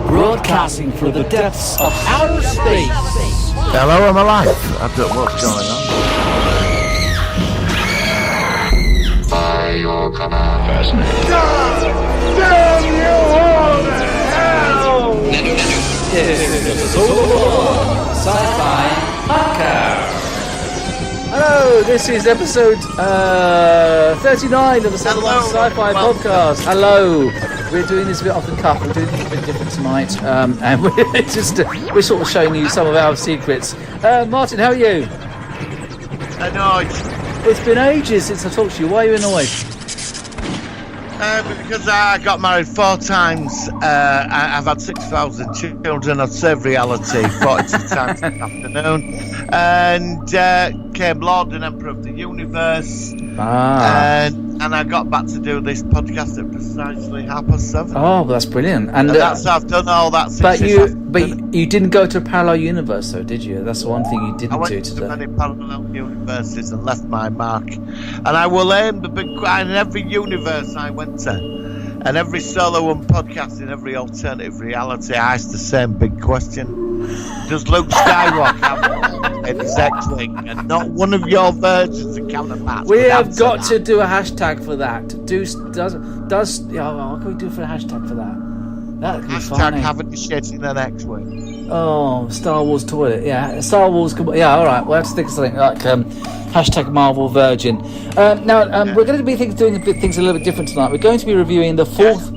Broadcasting from the depths of outer space. Hello, I'm alive. I don't know what's going on. By your command. Fascinating. Damn you all to hell! This is the Sci-Fi Podcast. Hello, this is episode 39 of the Sci-Fi Podcast. Hello. We're doing this a bit off the cuff. We're doing things a bit different tonight, and we're sort of showing you some of our secrets. Martin, how are you? Annoyed. It's been ages since I talked to you. Why are you annoyed? Because I got married 4 times. I've had 6,000 children. I've served reality 42 times this afternoon. And came Lord and Emperor of the Universe. And I got back to do this podcast at precisely 7:30. Oh, that's brilliant. And that's I've done all that since. But you didn't go to a parallel universe, though, did you? That's the one thing you didn't do today. I went to many parallel universes and left my mark. And I will aim the big in every universe I went to. And every solo one podcast in every alternative reality, I asked the same big question. Does Luke Skywalker have in his X-Wing and not one of your versions of counterparts? We have got to do a hashtag for that. What can we do for a hashtag for that? That could be funny. Hashtag having the shit in an X-Wing. Oh, Star Wars toilet. Yeah, Star Wars. Yeah, all right. We'll have to think of something like hashtag Marvel Virgin. We're going to be doing things a little bit different tonight. We're going to be reviewing the fourth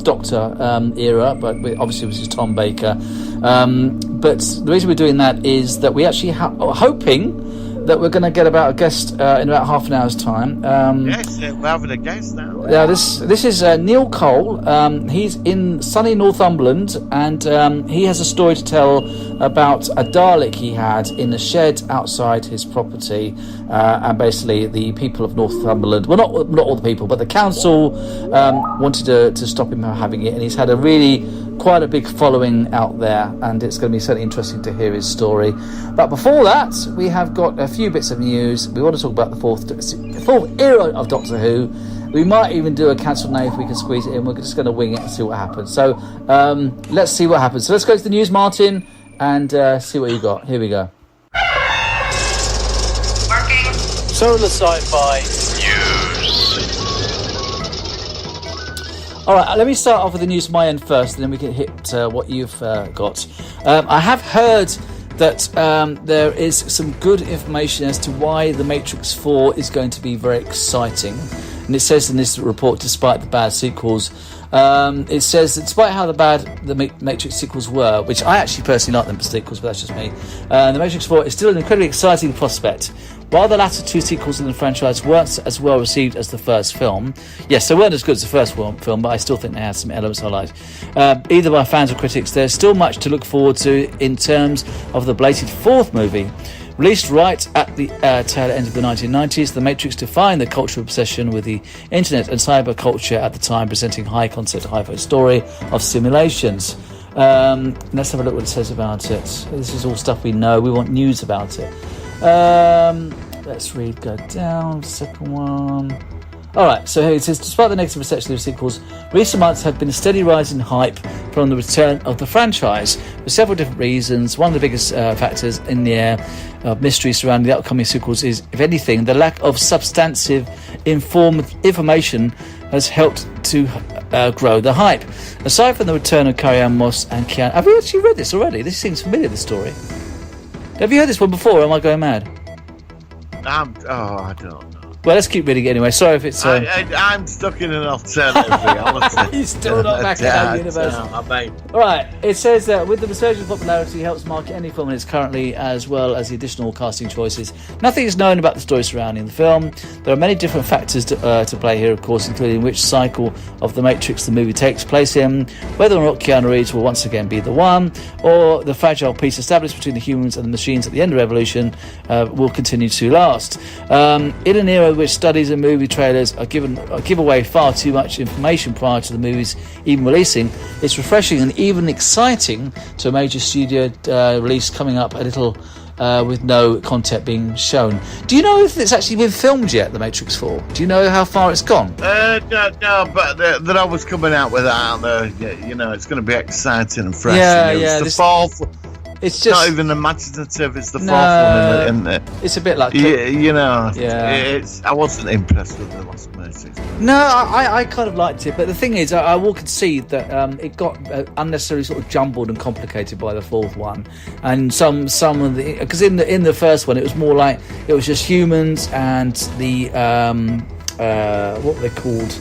Doctor era, but obviously this is Tom Baker. But the reason we're doing that is that we actually are hoping that we're going to get about a guest in about half an hour's time. Yes, we're having a guest now. Yeah, this is Neil Cole. He's in sunny Northumberland, and he has a story to tell about a Dalek he had in a shed outside his property. And basically, the people of Northumberland, well, not all the people, but the council wanted to stop him from having it, and he's had quite a big following out there, and it's going to be certainly interesting to hear his story. But before that, we have got a few bits of news. We want to talk about the fourth era of Doctor Who. We might even do a cancelled name if we can squeeze it in. We're just going to wing it and see what happens. So let's see what happens. So let's go to the news, Martin, and see what you got. Here we go. Working. Solar Sci-Fi News. All right, let me start off with the news on my end first, and then we can hit what you've got. I have heard that there is some good information as to why The Matrix 4 is going to be very exciting. And it says in this report, despite the bad sequels, it says that despite how the Matrix sequels were, which I actually personally like them sequels, but that's just me, The Matrix 4 is still an incredibly exciting prospect. While the latter 2 sequels in the franchise weren't as well received as the first film, yes, they weren't as good as the first film, but I still think they had some elements I liked. Either by fans or critics, there's still much to look forward to in terms of the belated 4th movie. Released right at the tail end of the 1990s, The Matrix defined the cultural obsession with the internet and cyber culture at the time, presenting high-concept, hi-fi story of simulations. Let's have a look what it says about it. This is all stuff we know. We want news about it. Let's go down, second one. Alright, so here it says, despite the negative reception of the sequels, recent months have been a steady rise in hype from the return of the franchise for several different reasons. One of the biggest factors in the air of mystery surrounding the upcoming sequels is, if anything, the lack of substantive information has helped to grow the hype. Aside from the return of Carrie-Anne Moss and Keanu... Have you actually read this already? This seems familiar, this story. Have you heard this one before, or am I going mad? I don't know. Well, let's keep reading it anyway. Sorry if it's... I'm stuck in an alternative reality. You're still not back in our universe. Alright, it says that with the resurgence of popularity helps market any film in its currently, as well as the additional casting choices. Nothing is known about the story surrounding the film. There are many different factors to play here, of course, including which cycle of The Matrix the movie takes place in, whether or not Keanu Reeves will once again be the one, or the fragile peace established between the humans and the machines at the end of Revolution will continue to last. In an era which studies and movie trailers give away far too much information prior to the movies even releasing, it's refreshing and even exciting to a major studio release coming up a little with no content being shown. Do you know if it's actually been filmed yet, The Matrix 4? Do you know how far it's gone? No, but they're always coming out with that, aren't they? You know, it's going to be exciting and fresh. Yeah, and yeah. The fourth. It's just not even imaginative. It's the fourth one, isn't it? It's a bit like you know. Yeah. I wasn't impressed with the last Matrix. No, I kind of liked it, but the thing is, I will concede that it got unnecessarily sort of jumbled and complicated by the fourth one, and some of the, because in the first one it was more like it was just humans and the what were they called,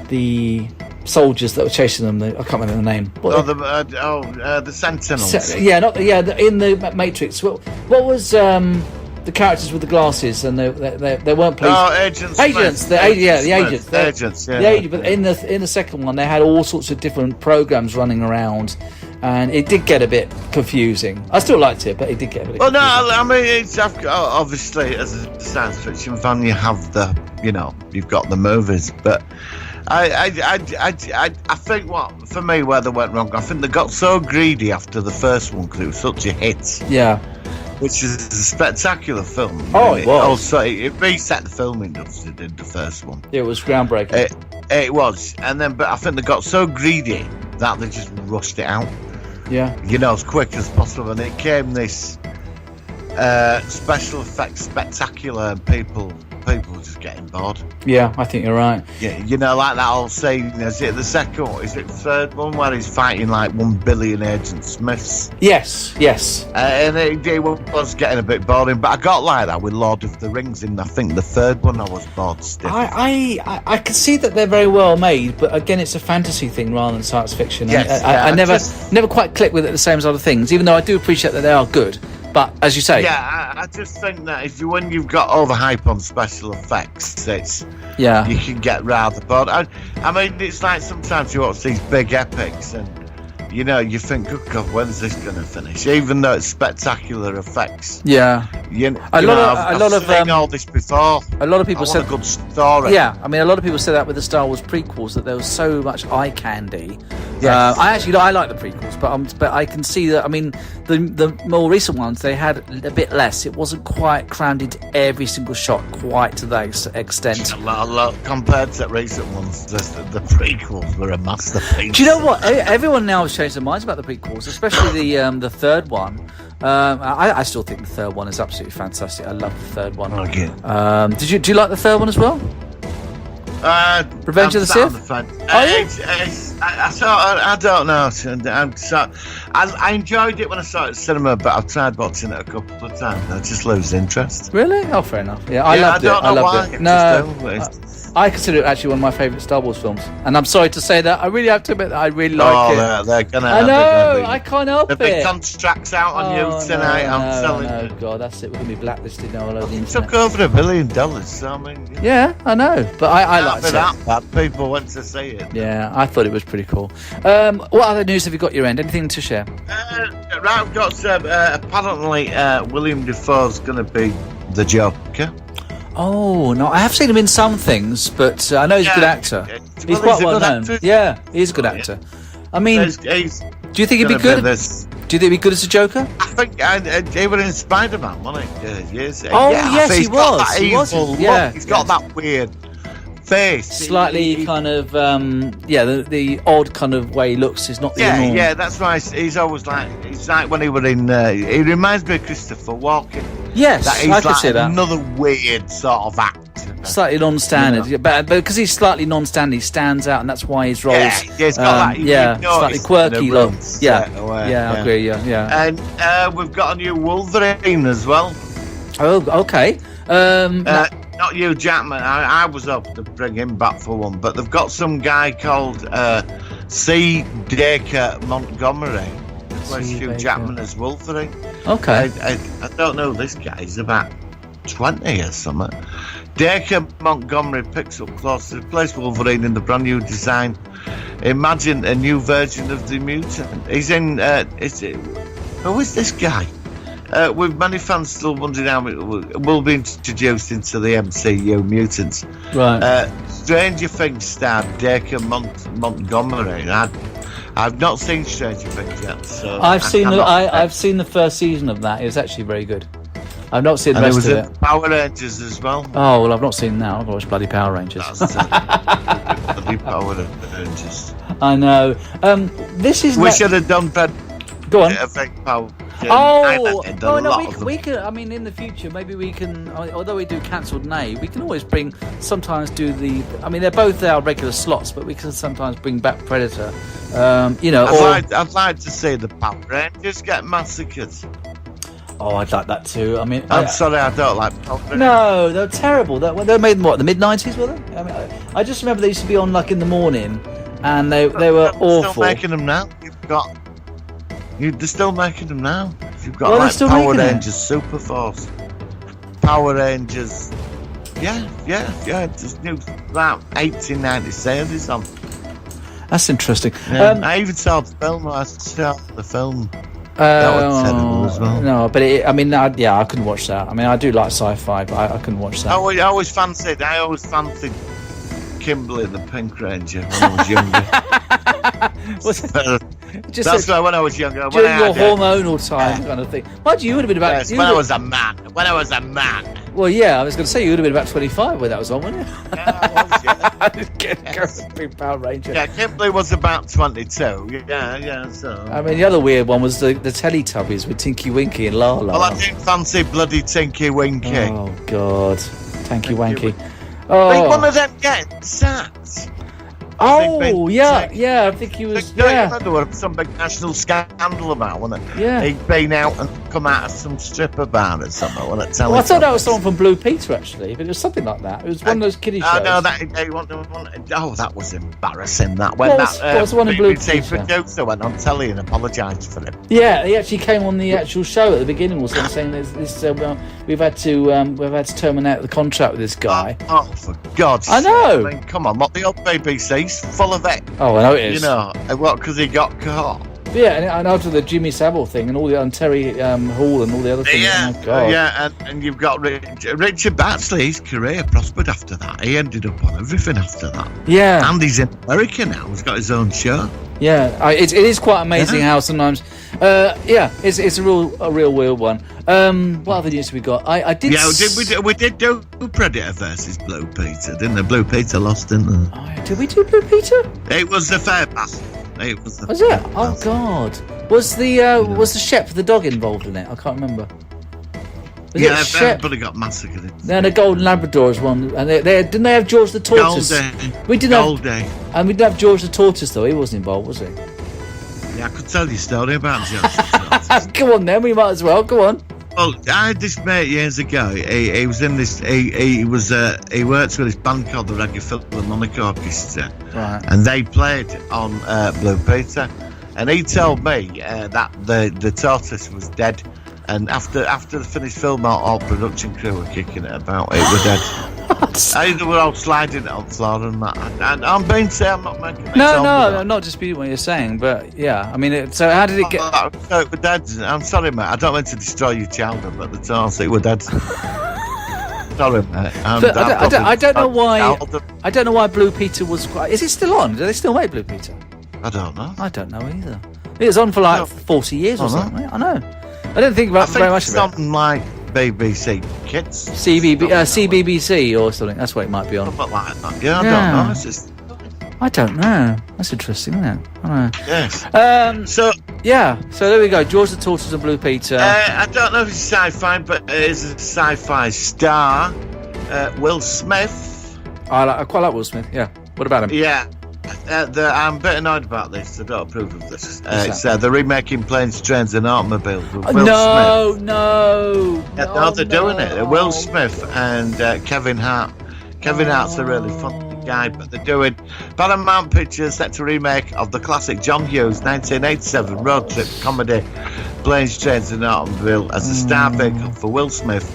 the soldiers that were chasing them. I can't remember the name. The Sentinels. In the Matrix. What was the characters with the glasses, and they weren't police. Oh, agents. The agents. Agents. Yeah. The agent, but in the second one, they had all sorts of different programs running around, and it did get a bit confusing. I still liked it, but it did get a bit. Well, no, I mean, it's obviously as a science fiction fan, you have you've got the movies, but I think for me where they went wrong, I think they got so greedy after the first one because it was such a hit. Yeah. Which is a spectacular film. Oh, it was. Also, it reset the film industry, did the first one. It was groundbreaking. It was. But I think they got so greedy that they just rushed it out. Yeah. As quick as possible. And it came this special effects spectacular, and people were just getting bored. Yeah, I think you're right. Yeah, like that old saying, is it the second one? Is it the third one where he's fighting like 1 billion Agent Smiths? Yes. And it was getting a bit boring, but I got like that with Lord of the Rings in, I think, the third one. I was bored stiff. I can see that they're very well made, but again, it's a fantasy thing rather than science fiction. Yes, I never quite click with it the same sort of things, even though I do appreciate that they are good. But as you say, I just think that when you've got overhype on special effects, you can get rather bored. I mean, it's like sometimes you watch these big epics, and you think, "Good God, when's this going to finish?" Even though it's spectacular effects. Yeah, I've seen all this before. A lot of people said a good story. Yeah, I mean, a lot of people said that with the Star Wars prequels, that there was so much eye candy. Yes. I like the prequels, but I can see that. I mean, the more recent ones, they had a bit less. It wasn't quite crammed into every single shot quite to that extent. A lot compared to recent ones. The prequels were a masterpiece. Do you know what? Everyone now has changed their minds about the prequels, especially the third one. I still think the third one is absolutely fantastic. I love the third one. Okay. Do you like the third one as well? Revenge of the Sith? I don't know. I enjoyed it when I saw it at cinema, but I've tried watching it a couple of times. I just lose interest. Really? Oh, fair enough. Yeah, I loved it. I loved it. No, I consider it actually one of my favourite Star Wars films, and I'm sorry to say that. I really have to admit that I really like it. They're gonna. I know. I can't help it. The big contract's out on you tonight. I'm telling you. Oh God, that's it. We're gonna be blacklisted now all over the It internet. took over $1 billion. So I mean. Yeah, I know, but I liked it. That bad. People went to see it. Yeah, I thought it was pretty cool. What other news have you got your end? Anything to share? Right, I've got apparently William Dafoe's going to be the Joker. Oh no, I have seen him in some things, but I know he's a good actor. He's quite well known. Actor. Yeah, he's a good actor. I mean, do you think he'd be good? Do you think he'd be good as a Joker? I think he was in Spider-Man, wasn't he? Yes. Oh yes, he was. Yeah, he's got that weird face, slightly kind of the odd kind of way he looks is not the norm. Yeah, that's right. He's always like when he was in. He reminds me of Christopher Walken. Yes, I can see that. Another weird sort of actor. Slightly non-standard, but because he's slightly non-standard, he stands out, and that's why his roles. He's got slightly quirky look. I agree. Yeah. And we've got a new Wolverine as well. Oh, okay. Not Hugh Jackman. I was hoping to bring him back for one, but they've got some guy called C. Dacre Montgomery. Plays Hugh Jackman as Wolverine. Okay. I don't know this guy. He's about 20 or something. Dacre Montgomery picks up close to replace Wolverine in the brand new design. Imagine a new version of the mutant. He's in. Who is this guy? With many fans still wondering how it will be introduced into the MCU mutants. Right. Stranger Things star Dacre Montgomery I've not seen Stranger Things yet, so I've seen I've seen the first season of that. It was actually very good. I've not seen the and rest there of was it. Power Rangers as well. Oh well, I've not seen that. I've watched bloody Power Rangers. That's bloody Power Rangers. I know. This is. We should have done better. Go on. Fake Power. Oh, Island, oh a no, lot of them. we can. I mean, in the future, maybe we can. Although we do cancelled Nay, we can always bring. Sometimes do the. I mean, they're both our regular slots, but we can sometimes bring back Predator. You know, I'd like to see the Power Rangers get massacred. Oh, I'd like that too. I mean, I'm sorry, I don't like Power Rangers. No, they're terrible. They made them what, the mid-90s, were they? I mean, I just remember they used to be on like in the morning, and they were awful. Still making them now. They're still making them now. You've got Well, they're like still Power making it. Rangers Super Force, Power Rangers. Yeah. There's new about 1890 series on. That's interesting. Yeah. I even saw the film. I saw the film. That was terrible as well. No, but I couldn't watch that. I mean, I do like sci-fi, but I couldn't watch that. I always fancied Kimberly the Pink Ranger when I was younger. That's why when I was younger. During your hormonal time kind of thing. Mind you, you would have been about... Yes, when I was a man. Well, yeah, I was going to say you would have been about 25 when that was on, wouldn't you? Yeah, I was, yeah. Big Power Ranger. Yeah, Kimberly was about 22. Yeah, so... I mean, the other weird one was the Teletubbies with Tinky Winky and Lala. Well, I didn't fancy bloody Tinky Winky. Oh, God. Tanky Wanky. Like one of them getting sacked. Oh, yeah, I think he was. There was some big national scandal about, wasn't it? Yeah. He'd been out and come out of some stripper bar or something, wasn't it? Well, I thought that was someone from Blue Peter, actually, but it was something like that. It was one of those kiddie shows. No, that was embarrassing. That when What was the one in Blue BBC Peter? producer went on telly and apologised for him. Yeah, he actually came on the actual show at the beginning, or something, saying there's this. We've had to terminate the contract with this guy. Oh, for God's I know. sake. I mean, come on, what the old BBC's full of it. Oh, I know it is. You know, what, because he got caught. Yeah, and after the Jimmy Savile thing and all the Terry Hall and all the other things. Yeah, oh, God. yeah, and you've got Richard Baxley. His career prospered after that. He ended up on everything after that. Yeah. And he's in America now. He's got his own show. Yeah, it is quite amazing how sometimes. It's a real weird one. What other news have we got? I did. Yeah, we did do Predator versus Blue Peter, didn't they? Blue Peter lost, didn't they? Oh, did we do Blue Peter? It was the fair pass. Was it? Oh God! Was the Shep the dog involved in it? I can't remember. Was Yeah, it Shep? everybody got massacred. No, the Golden Labradors one, and they didn't they have George the Tortoise? We didn't have, and we didn't have George the Tortoise though. He wasn't involved, was he? Yeah, I could tell you a story about George. Come on, then we might as well. Go on. Well, I had this mate years ago. He was in this. He worked with this band called the Reggae Philharmonic Orchestra, Right. and they played on Blue Peter. And he told me that the tortoise was dead. And after the finished film, all production crew were kicking it about. It was dead. They were all sliding it on the floor and that. And I'm being saying I'm not making it. No, I'm not disputing what you're saying, but yeah, I mean, so how did it get? So it was dead. I'm sorry, mate. I don't mean to destroy your childhood, but the tortoise, it was dead. Sorry, mate. But I don't know why. I don't know why Blue Peter was. Is it still on? Do they still make Blue Peter? I don't know. I don't know either. It was on for like 40 years or something. I know. I don't think about very much about it. Something like BBC Kids. CBBC or something. That's what it might be on. Something like that. Yeah, I don't know. It's just... I don't know. That's interesting, isn't it? I know. Yes. So there we go. George the Tortoise and Blue Peter. I don't know if it's sci-fi, but it is a sci-fi star. Will Smith. I quite like Will Smith. Yeah. What about him? Yeah. I'm a bit annoyed about this. I don't approve of this. It's they're remaking Planes, Trains and Automobiles with Will Smith. No, they're doing it. Will Smith and Kevin Hart. Kevin Hart's a really funny guy, but they're doing Paramount Pictures set to remake of the classic John Hughes 1987 road trip comedy Planes, Trains and Automobile as a star vehicle for Will Smith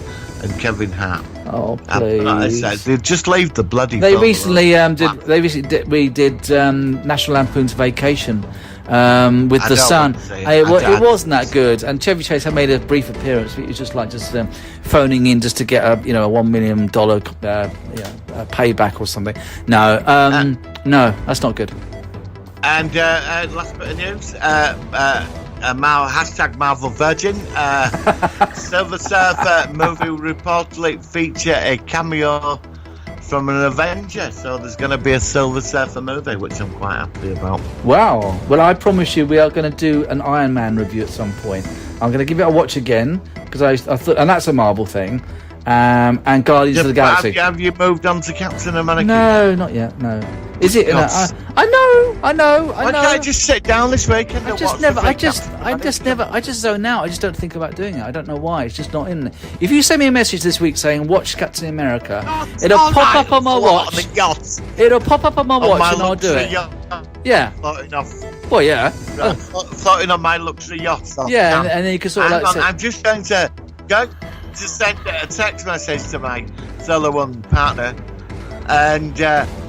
and Kevin Hart. Oh, please! They just leave the bloody. They recently did National Lampoon's Vacation with the Sun. It wasn't that good, and Chevy Chase had made a brief appearance. It was just phoning in just to get a $1 million payback or something. No, that's not good. And last bit of news, hashtag Marvel Virgin. Silver Surfer movie will reportedly feature a cameo from an Avenger, so there's going to be a Silver Surfer movie, which I'm quite happy about. Wow. Well, I promise you we are going to do an Iron Man review at some point. I'm going to give it a watch again, because I thought, and that's a Marvel thing, and Guardians of the Galaxy. Have you moved on to Captain America? No, not yet, no. Is it? I know. Why can't I just sit down this weekend and watch I just zone out. I just don't think about doing it. I don't know why. It's just not in there. If you send me a message this week saying watch Captain America, it'll pop up on my watch. It'll pop up on my watch and I'll do it. Yeah. Floating off. Well, yeah. Floating on my luxury yacht. Yeah, and then you can sort of like. I'm just going to go to send a text message to my Solo One partner, and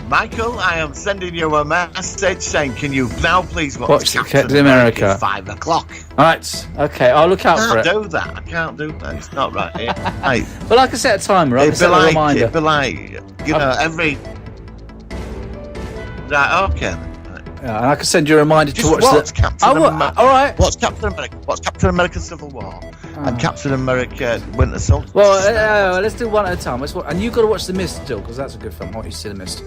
Michael, I am sending you a message saying, can you now please watch Captain America at 5 o'clock? Alright, okay, I'll look out for it. I can't do that. It's not right. Right. Well, I can set a timer. I can set a reminder. It'd be like, you know, every. Right, okay. Yeah, and I can send you a reminder just to watch Captain America. All right. Watch Captain America. Watch Captain America: Civil War and Captain America: Winter Soldier. Well, let's do one at a time. And you've got to watch The Mist still, because that's a good film. Why don't you see The Mist?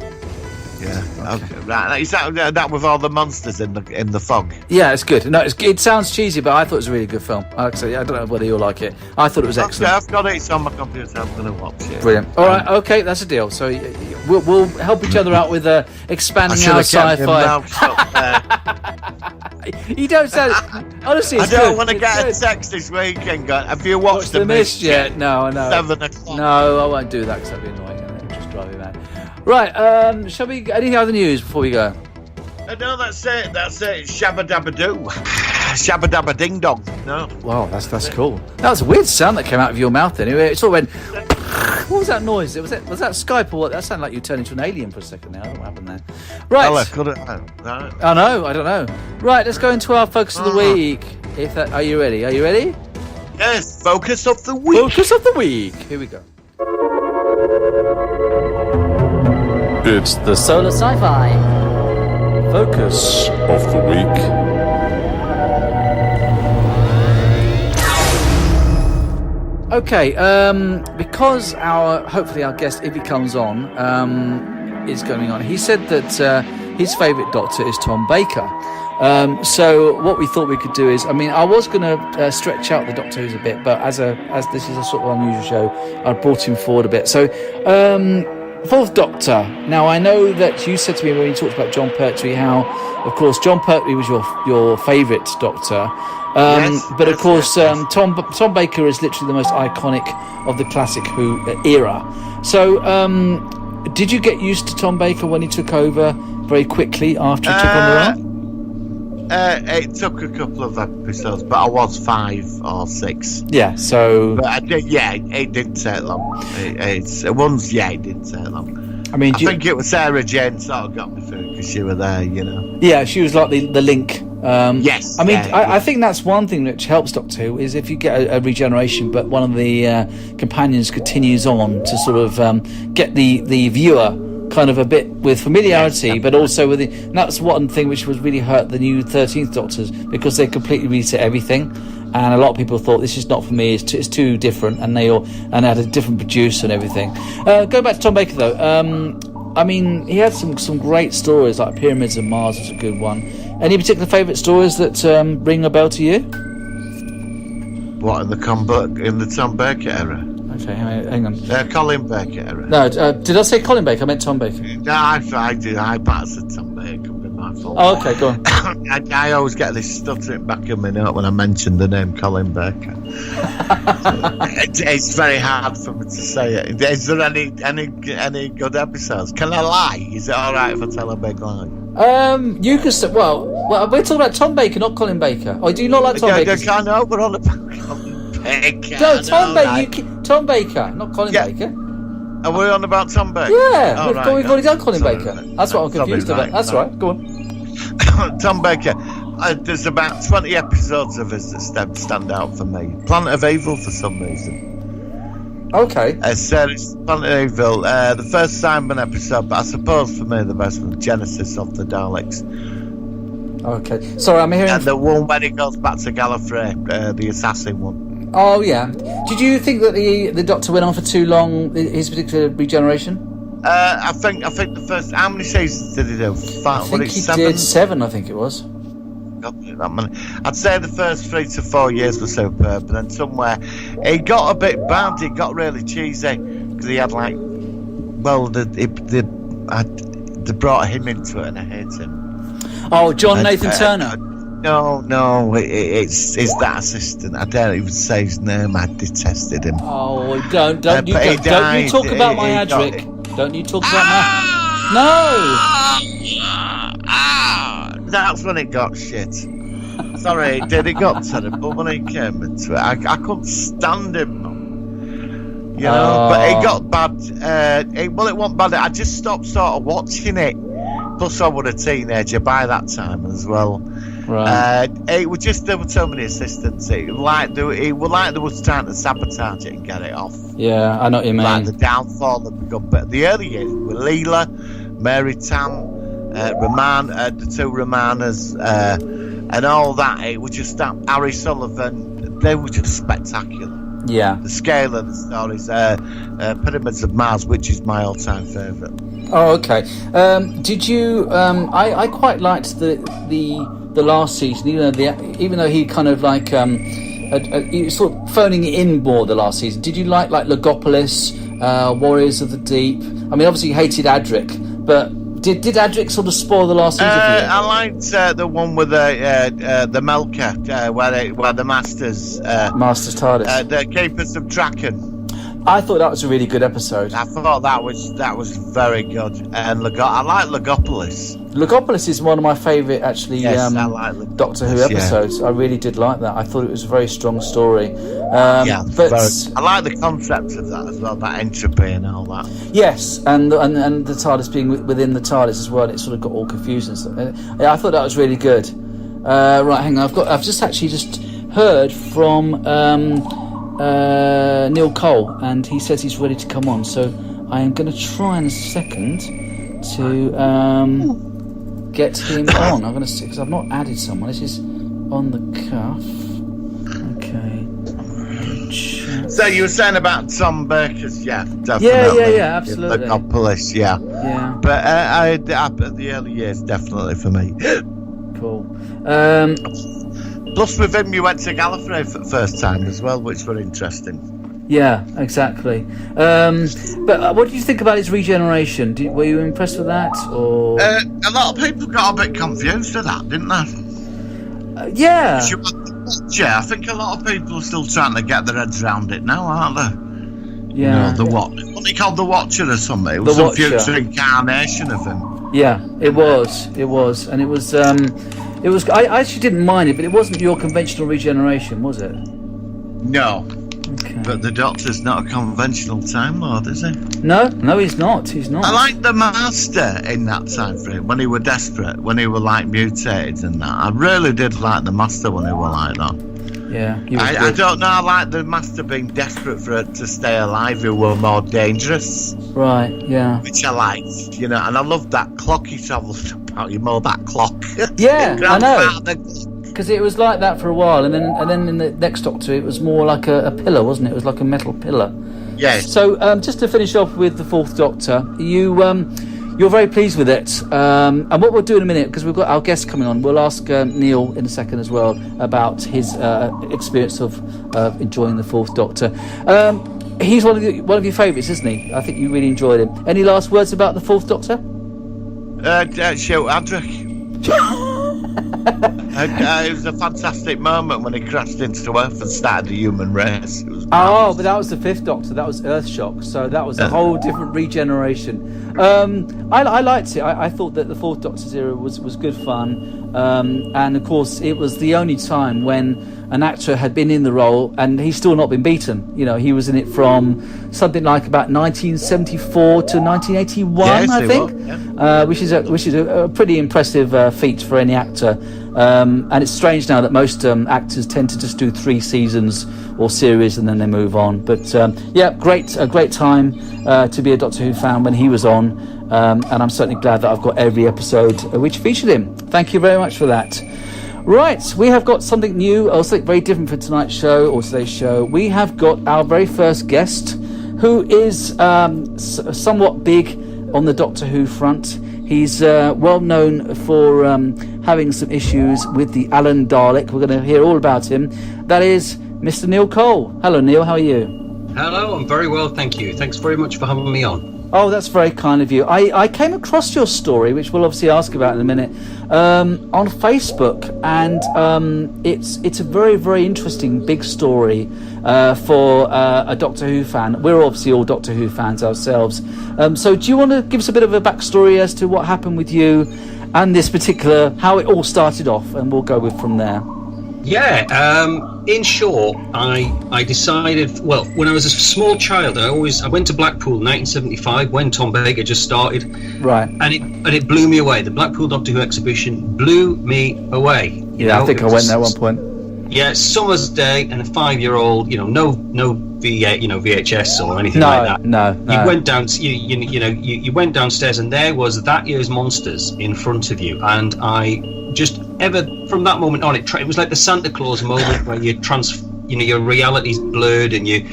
Yeah. Okay. Right. Is that with all the monsters in the fog? Yeah, it's good. No, it sounds cheesy, but I thought it was a really good film. Like I say, I don't know whether you'll like it. I thought it was excellent. I've got it. It's on my computer. I'm going to watch it. Brilliant. All right. Okay, that's a deal. So we'll help each other out with expanding our sci-fi. You don't sound. Honestly, it's I don't good. want to get a text this weekend. Have you watched The Mist yet? No, no. 7 o'clock. No, I won't do that because that'd be annoying. It'll just drive me mad. Right, shall we? Any other news before we go? No, that's it. Shabba dabba doo. Shabba dabba ding dong. No. Wow, that's cool. That was a weird sound that came out of your mouth. Anyway, it sort of went. What was that noise? Was that Skype or what? That sounded like you turned into an alien for a second there. I don't know what happened there. Right. I know. I don't know. Right, let's go into our focus of the week. Are you ready? Are you ready? Yes. Focus of the week. Focus of the week. Here we go. It's the Solar Sci-Fi Focus of the week. Okay, because hopefully our guest, if he comes on, is going on. He said that his favourite Doctor is Tom Baker. So what we thought we could do is, I mean, I was going to stretch out the Doctor Who's a bit, but as this is a sort of unusual show, I brought him forward a bit. So, Fourth Doctor. Now, I know that you said to me when you talked about John Pertwee how, of course, John Pertwee was your favourite Doctor. But of course, Tom Baker is literally the most iconic of the classic Who era. So, did you get used to Tom Baker when he took over very quickly after he took on the role? It took a couple of episodes, but I was 5 or 6. Yeah, so. But it didn't take long. It didn't take long. I mean, I think it was Sarah Jane sort of got me through because she was there, you know. Yeah, she was like the link. Yes. I mean, I think that's one thing which helps Doctor Who is if you get a regeneration, but one of the companions continues on to sort of get the viewer kind of a bit with familiarity, but also with and that's one thing which was really hurt the new 13th Doctors, because they completely reset everything, and a lot of people thought this is not for me, it's too different, and they had a different producer and everything. Go back to Tom Baker though. I mean, he had some great stories, like Pyramids of Mars was a good one. Any particular favourite stories that ring a bell to you? What, in the Tom Baker era? Okay, hang on. Colin Baker era. No, did I say Colin Baker? I meant Tom Baker. No, I said Tom Baker. My fault. Oh, okay, go on. I always get this stuttering back in my note when I mention the name Colin Baker. It's very hard for me to say it. Is there any good episodes? Can I lie? Is it all right if I tell a big lie? You can say. Well, we're talking about Tom Baker, not Colin Baker. Oh, do you not like Tom Baker? I know, we're on about Colin Baker. No, Tom Baker, not Colin Baker. Are we on about Tom Baker? Yeah, we've already done Colin Baker. That's what I'm confused about. That's right. Go on. Tom Baker. There's about 20 episodes of his that stand out for me. Planet of Evil for some reason. Okay. It's Planet of Evil. The first Simon episode, but I suppose for me the best one, Genesis of the Daleks. Okay. Sorry, I'm hearing. And the one when he goes back to Gallifrey, the assassin one. Oh yeah. Did you think that the Doctor went on for too long? His particular regeneration? I think the first. How many seasons did he do? I think he did 7. I think it was. That many. I'd say the first 3 to 4 years were superb, but then somewhere he got a bit bad. He got really cheesy because he had they brought him into it, and I hate him. Oh, John Nathan Turner. No, it's that assistant. I don't even say his name. I detested him. Oh, don't you talk about my Adric. Don't you talk about my... No! That's when it got shit. Sorry, it did. It got terrible when he came into it. I couldn't stand him. You know, but it got bad. It wasn't bad. I just stopped sort of watching it. Plus, I was a teenager by that time as well. Right. It was just there were so many assistants. It was like they were trying to sabotage it and get it off. Yeah, I know what you mean. Like the downfall of the early years were Leela, Mary Tam, the 2 Romanas, and all that. It was just that Harry Sullivan. They were just spectacular. Yeah. The scale of the stories. Pyramids of Mars, which is my all-time favourite. Oh, okay. Did you? I quite liked the last season. Even though he kind of like he was sort of phoning it in more the last season. Did you like Logopolis, Warriors of the Deep? I mean, obviously you hated Adric, but did Adric sort of spoil the last season for you? I liked the one with the Melka, where the Masters TARDIS, the Keepers of Draken. I thought that was a really good episode. I thought that was very good, and I like Logopolis. Logopolis is one of my favourite, actually. Yes, I like Doctor Who episodes. Yeah. I really did like that. I thought it was a very strong story. I like the concept of that as well, that entropy and all that. Yes, and the TARDIS being within the TARDIS as well. It sort of got all confused and stuff. I thought that was really good. Right, hang on. I've just heard from Neil Cole, and he says he's ready to come on. So I am going to try in a second to get him on. I'm going to see, because I've not added someone. This is on the cuff. Okay. So you were saying about Tom Baker's, definitely. Yeah, absolutely. Logopolis, yeah. But the early years, definitely for me. Cool. Plus, with him, you went to Gallifrey for the first time as well, which were interesting. Yeah, exactly. But what do you think about his regeneration? Were you impressed with that, or? A lot of people got a bit confused with that, didn't they? Yeah. I think a lot of people are still trying to get their heads around it now, aren't they? Yeah. What he called the Watcher or something? It was some future incarnation of him. Yeah, it was, and it was. I actually didn't mind it, but it wasn't your conventional regeneration, was it? No. Okay. But the Doctor's not a conventional Time Lord, is he? No, he's not. I like the Master in that time frame, when he were desperate, when he were like mutated and that. I really did like the Master when he were like that. Yeah, I don't know, I like the Master being desperate for it to stay alive, who were more dangerous. Right, yeah. Which I liked, and I loved that clock he travelled about, that clock. Yeah, I know. Because it was like that for a while, and then in the next Doctor, it was more like a pillar, wasn't it? It was like a metal pillar. Yes. So just to finish off with the Fourth Doctor, you're very pleased with it, and what we'll do in a minute, because we've got our guest coming on, we'll ask Neil in a second as well about his experience of enjoying the Fourth Doctor. He's one of your favourites, isn't he? I think you really enjoyed him. Any last words about the Fourth Doctor? Shoot, Adric. It was a fantastic moment when he crashed into Earth and started the human race. But that was the Fifth Doctor. That was Earthshock. So that was a whole different regeneration. I liked it. I thought that the Fourth Doctor's era was good fun. And of course, it was the only time when an actor had been in the role and he's still not been beaten. You know, he was in it from something like about 1974 to 1981, Yes, I he think, was, which is a pretty impressive feat for any actor. And it's strange now that most actors tend to just do 3 seasons or series and then they move on. But a great time to be a Doctor Who fan when he was on, and I'm certainly glad that I've got every episode which featured him. Thank you very much for that. Right, we have got something new, or something very different for tonight's show, or today's show. We have got our very first guest, who is somewhat big on the Doctor Who front. He's well known for having some issues with the Alan Dalek. We're going to hear all about him. That is Mr. Neil Cole. Hello, Neil. How are you? Hello, I'm very well, thank you. Thanks very much for having me on. Oh, that's very kind of you. I came across your story, which we'll obviously ask about in a minute, on Facebook, and it's a very, very interesting big story for a Doctor Who fan. We're obviously all Doctor Who fans ourselves. So do you want to give us a bit of a backstory as to what happened with you and this particular, how it all started off, and we'll go with from there. Yeah, in short, I decided, well, when I was a small child, I went to Blackpool in 1975 when Tom Baker just started. Right. And it blew me away. The Blackpool Doctor Who exhibition blew me away. I think I went there at one point. Yeah, summer's day, and a 5-year-old, no VHS or anything like that. No. You went down, you went downstairs, and there was that year's Monsters in front of you, and I just from that moment on, it was like the Santa Claus moment where your reality's blurred, and you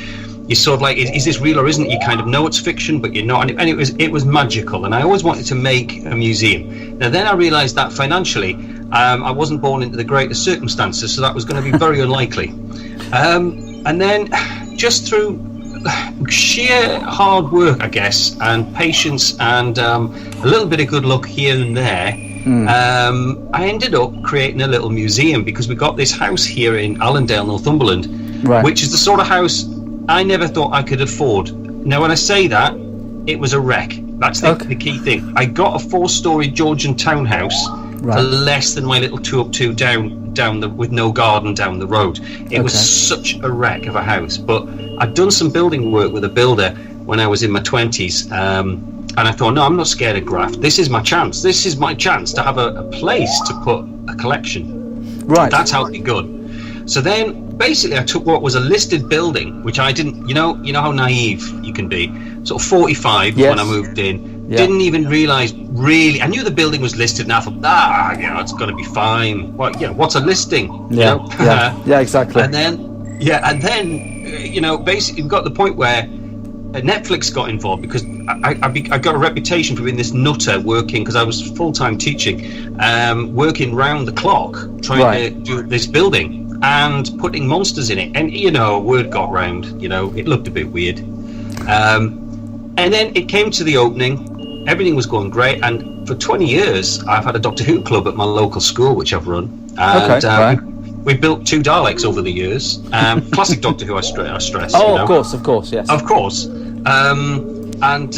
sort of like, is this real or isn't it? You kind of know it's fiction, but you're not, and it was magical, and I always wanted to make a museum. Now then I realised that financially, I wasn't born into the greatest circumstances, so that was going to be very unlikely. And then, just through sheer hard work, I guess, and patience, and a little bit of good luck here and there, I ended up creating a little museum, because we got this house here in Allendale, Northumberland, right, which is the sort of house I never thought I could afford. Now, when I say that, it was a wreck. That's the key thing. I got a 4-storey Georgian townhouse for less than my little 2-up-2 down with no garden down the road. It was such a wreck of a house. But I'd done some building work with a builder when I was in my 20s, and I thought, no, I'm not scared of graft. This is my chance. This is my chance to have a place to put a collection. Right. That's how it begun. So then, basically, I took what was a listed building, which I didn't, you know how naive you can be. Sort of 45 when I moved in. Yeah. Didn't even realise, really. I knew the building was listed, and I thought, it's going to be fine. Well, what's a listing? Yeah, exactly. And then, basically, we got to the point where Netflix got involved, because I got a reputation for being this nutter working, because I was full-time teaching, working round the clock trying to do this building and putting monsters in it, and word got round, it looked a bit weird, and then it came to the opening. Everything was going great, and for 20 years I've had a Doctor Who club at my local school, which I've run, and we built 2 Daleks over the years. Classic Doctor Who, I stress. Oh, of course, yes. Of course. And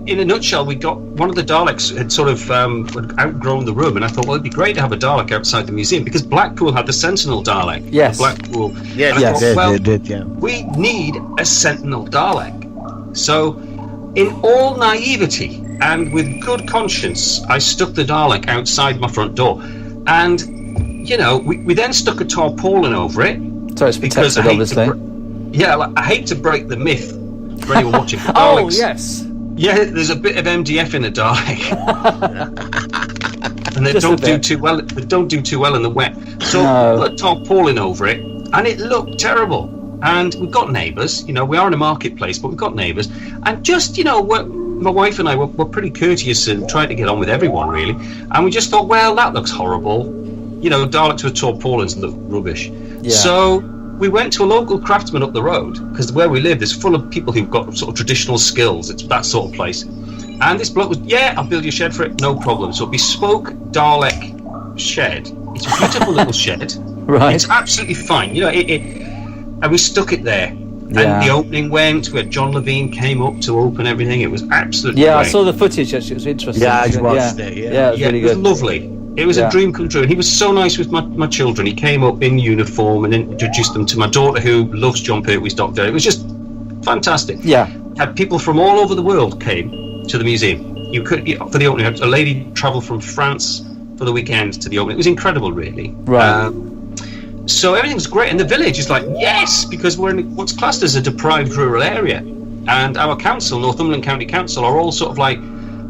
in a nutshell, we got one of the Daleks had sort of outgrown the room, and I thought, well, it'd be great to have a Dalek outside the museum, because Blackpool had the Sentinel Dalek. Yes. Blackpool. Yes, they did. We need a Sentinel Dalek. So, in all naivety and with good conscience, I stuck the Dalek outside my front door, and we then stuck a tarpaulin over it. So it's protected, obviously. I hate to break the myth for anyone watching. Daleks, oh, yes. Yeah, there's a bit of MDF in a Dalek. And they don't do too well. They don't do too well in the wet. So put a tarpaulin over it, and it looked terrible. And we've got neighbours. We are in a marketplace, but we've got neighbours. And just my wife and I were pretty courteous and trying to get on with everyone, really. And we just thought, well, that looks horrible. Daleks with tarpaulins look rubbish. Yeah. So we went to a local craftsman up the road, because where we live is full of people who've got sort of traditional skills. It's that sort of place. And this bloke was, I'll build you a shed for it, no problem. So bespoke Dalek shed. It's a beautiful little shed. Right. It's absolutely fine. And we stuck it there. And the opening went, where John Levine came up to open everything. It was absolutely great. I saw the footage, actually. It was interesting. Yeah, I watched it. Yeah, it was really it was good. lovely. It was Yeah. a dream come true, and he was so nice with my children. He came up in uniform and introduced them to my daughter, who loves John Pertwee's Doctor. It was just fantastic. Yeah. Had people from all over the world came to the museum. You could, for the opening, a lady travelled from France for the weekend to the opening. It was incredible, really. Right. So everything was great, and the village is like, yes, because we're in what's classed as a deprived rural area, and our council, Northumberland County Council, are all sort of like,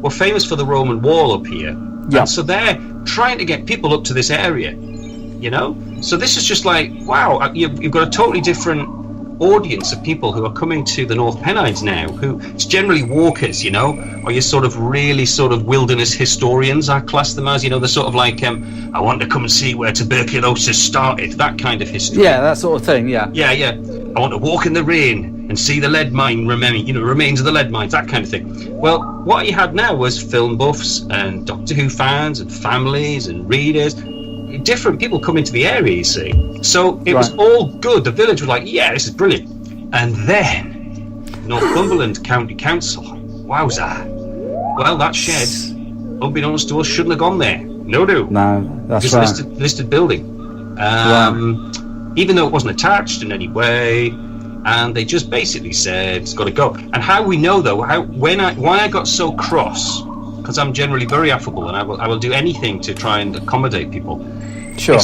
we're famous for the Roman wall up here. Yeah. And so they're trying to get people up to this area, you know. So this is just like, wow, you've got a totally different audience of people who are coming to the North Pennines now, who it's generally walkers, you know, or you're sort of really sort of wilderness historians, I class them as, you know, they're sort of like, I want to come and see where tuberculosis started, that kind of history. Yeah, that sort of thing. Yeah. Yeah. I want to walk in the rain and see the lead mine remains of the lead mines, that kind of thing. Well, what you had now was film buffs and Doctor Who fans and families and readers, different people coming to the area, you see. So it was all good. The village was like, yeah, this is brilliant. And then Northumberland County Council, wowza. Well, that shed, unbeknownst to us, shouldn't have gone there. No. No, that's It's right. a listed building. Even though it wasn't attached in any way, and they just basically said it's got to go. And how we know, though, why I got so cross, because I'm generally very affable and I will do anything to try and accommodate people. Sure.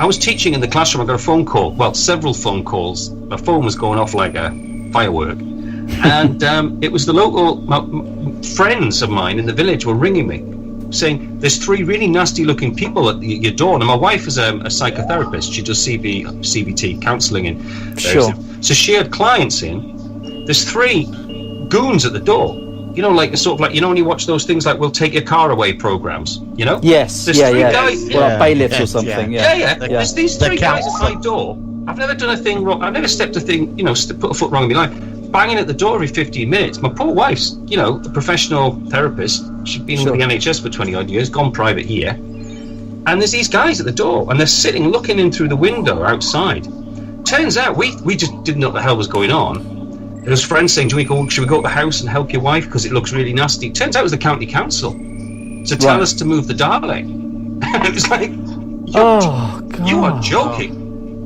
I was teaching in the classroom. I got a phone call. Well, several phone calls. My phone was going off like a firework, and it was the local friends of mine in the village were ringing me, saying there's 3 really nasty-looking people at your door. And my wife is a psychotherapist. She does CBT counselling in. Sure. So she had clients in. There's 3 goons at the door. You know, like sort of like, you know, when you watch those things like "We'll Take Your Car Away" programs. You know. Yes. There's Yeah. 3 Yeah. guys. Well, bailiffs or something. Yeah. The- There's these the 3 guys at my council. door. I've never done a thing wrong. I've never stepped a thing, you know, put a foot wrong in my life. Banging at the door every 15 minutes. My poor wife's, you know, a professional therapist. She's been with the NHS for 20 odd years, gone private here. And there's these guys at the door, and they're sitting looking in through the window outside. Turns out we just didn't know what the hell was going on. There was friends saying, should we go to the house and help your wife because it looks really nasty? Turns out it was the county council to tell us to move the Dalek. It was like, God. you are joking.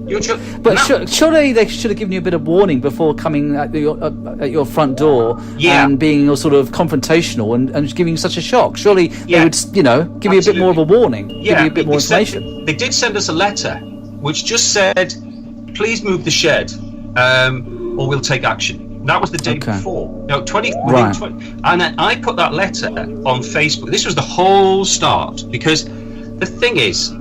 You're But surely they should have given you a bit of warning before coming at your front door and being all sort of confrontational and giving you such a shock. Surely they would, you know, give you a bit more of a warning, give you a bit more information. They did send us a letter which just said, please move the shed or we'll take action. That was the day before. No, 20. And then I put that letter on Facebook. This was the whole start, because the thing is,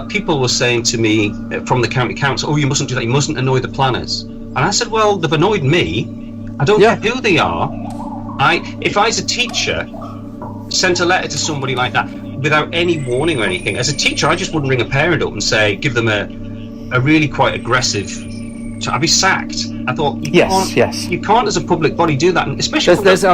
people were saying to me from the county council, "Oh, you mustn't do that. You mustn't annoy the planners." And I said, "Well, they've annoyed me. I don't care who they are. If I, as a teacher, sent a letter to somebody like that without any warning or anything, as a teacher, I just wouldn't ring a parent up and say, give them a really quite aggressive. I'd be sacked." I thought, you can't as a public body do that, and especially there's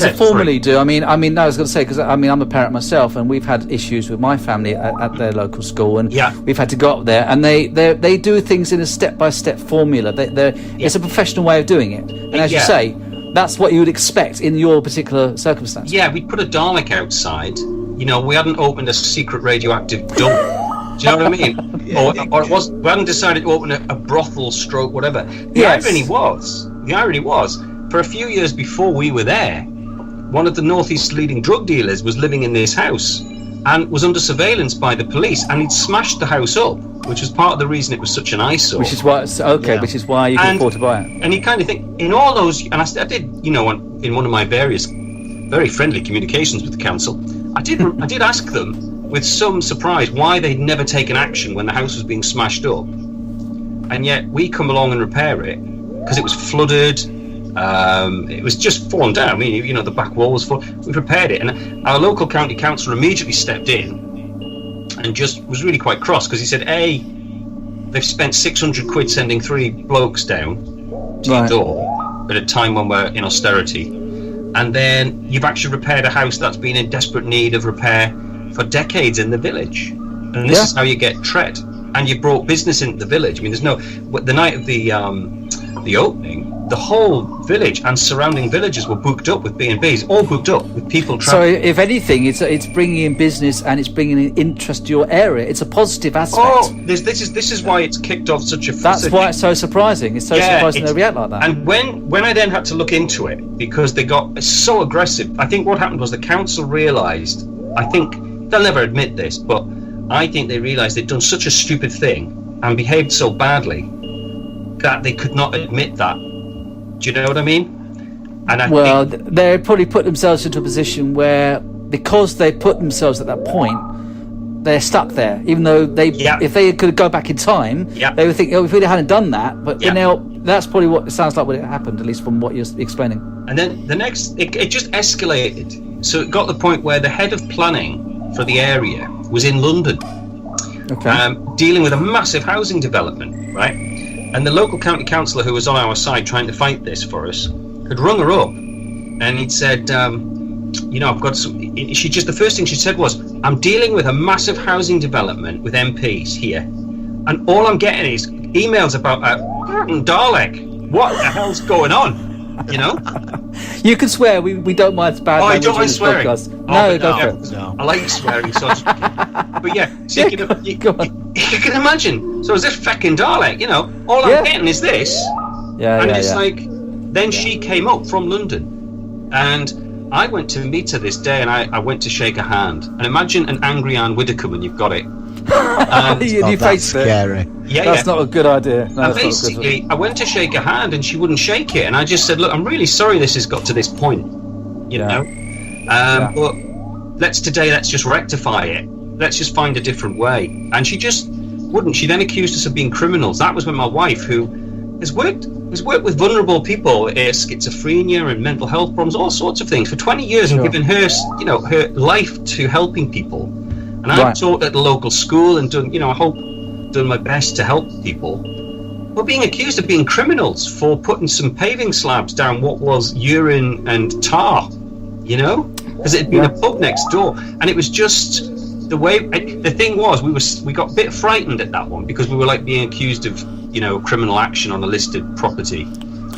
a formula you do. I mean, I was going to say, because I'm a parent myself, and we've had issues with my family at their local school, and we've had to go up there, and they do things in a step-by-step formula. It's a professional way of doing it, and as you say, that's what you would expect in your particular circumstance. Yeah, we put a Dalek outside. You know, we hadn't opened a secret radioactive dump. Do you know what I mean? Or we hadn't decided to open a brothel stroke, whatever. The irony was, for a few years before we were there, one of the Northeast's leading drug dealers was living in this house and was under surveillance by the police, and he'd smashed the house up, which was part of the reason it was such an eyesore. Which is why you can afford to buy it. And you kind of think, in all those, and I did, you know, in one of my various very friendly communications with the council, I did ask them, with some surprise, why they'd never taken action when the house was being smashed up, and yet we come along and repair it because it was flooded. It was just fallen down. I mean, you know, the back wall was full. We repaired it, and our local county councillor immediately stepped in and just was really quite cross, because he said, they've spent 600 quid sending 3 blokes down to your door at a time when we're in austerity, and then you've actually repaired a house that's been in desperate need of repair for decades in the village, and this is how you get tread, and you brought business into the village. I mean, there's no, the night of the the opening, the whole village and surrounding villages were booked up with B&Bs, all booked up with people So traveling. if anything, it's bringing in business and it's bringing in interest to your area. It's a positive aspect. Oh, this is why it's kicked off such a. That's why it's so surprising. It's so surprising they react like that. And when I then had to look into it, because they got so aggressive, I think what happened was the council realised, I think, they'll never admit this, but I think they realised they'd done such a stupid thing and behaved so badly that they could not admit that. Do you know what I mean? And I think they probably put themselves into a position where, because they put themselves at that point, they're stuck there. Even though if they could go back in time, they would think, oh, if we hadn't done that. But now that's probably what it sounds like. What it happened, at least from what you're explaining. And then the next, it just escalated. So it got to the point where the head of planning for the area was in London, dealing with a massive housing development, right? And the local county councillor who was on our side trying to fight this for us had rung her up, and he'd said, I've got some. The first thing she said was, I'm dealing with a massive housing development with MPs here, and all I'm getting is emails about Dalek. What the hell's going on? You know? You can swear. We don't mind bad language. I don't mind swearing. No, go for it. No. I like swearing. So but yeah, so you can imagine. So is this fucking Dalek? You know, all I'm getting is this. Like, then she came up from London, and I went to meet her this day, and I went to shake her hand. And imagine an angry Anne Widdecombe, and you've got it. You faced scary. it. That's not a good idea. No, and basically, I went to shake her hand, and she wouldn't shake it. And I just said, "Look, I'm really sorry this has got to this point. You know, but let's just rectify it. Let's just find a different way." And she just wouldn't. She then accused us of being criminals. That was when my wife, who has worked with vulnerable people, schizophrenia and mental health problems, all sorts of things, for 20 years, and given her, her life to helping people. And I've taught at the local school and done my best to help people. We're being accused of being criminals for putting some paving slabs down what was urine and tar, because it had been a pub next door, and it was just the way. The thing was, we got a bit frightened at that one because we were like being accused of criminal action on a listed property.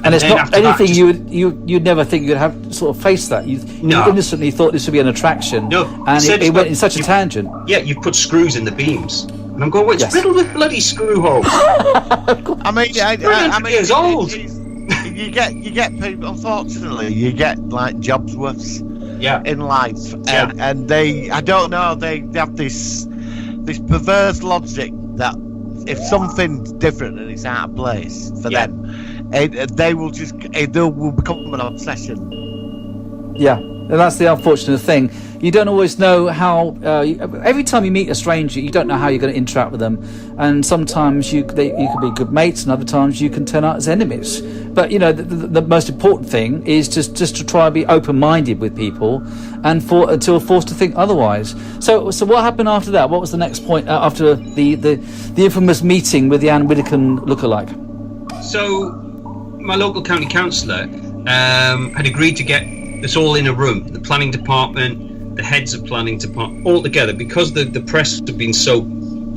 And it's not anything you'd never think you'd have sort of faced that. You innocently thought this would be an attraction. No, and it went in such a tangent. Yeah, you put screws in the beams, and I'm going, well, it's riddled with bloody screw holes. I mean, years old. You get people. Unfortunately, you get like Jobsworths. In life, and I don't know, they have this perverse logic that if something's different and it's out of place for them, they will become an obsession. Yeah, and that's the unfortunate thing. You don't always know how. Every time you meet a stranger, you don't know how you're going to interact with them, and sometimes you can be good mates, and other times you can turn out as enemies. But the most important thing is just to try and be open-minded with people, and until forced to think otherwise. So what happened after that? What was the next point after the infamous meeting with the Anne Widdecombe lookalike? So my local county councillor had agreed to get us all in a room, the planning department, the heads of planning department, all together, because the press had been so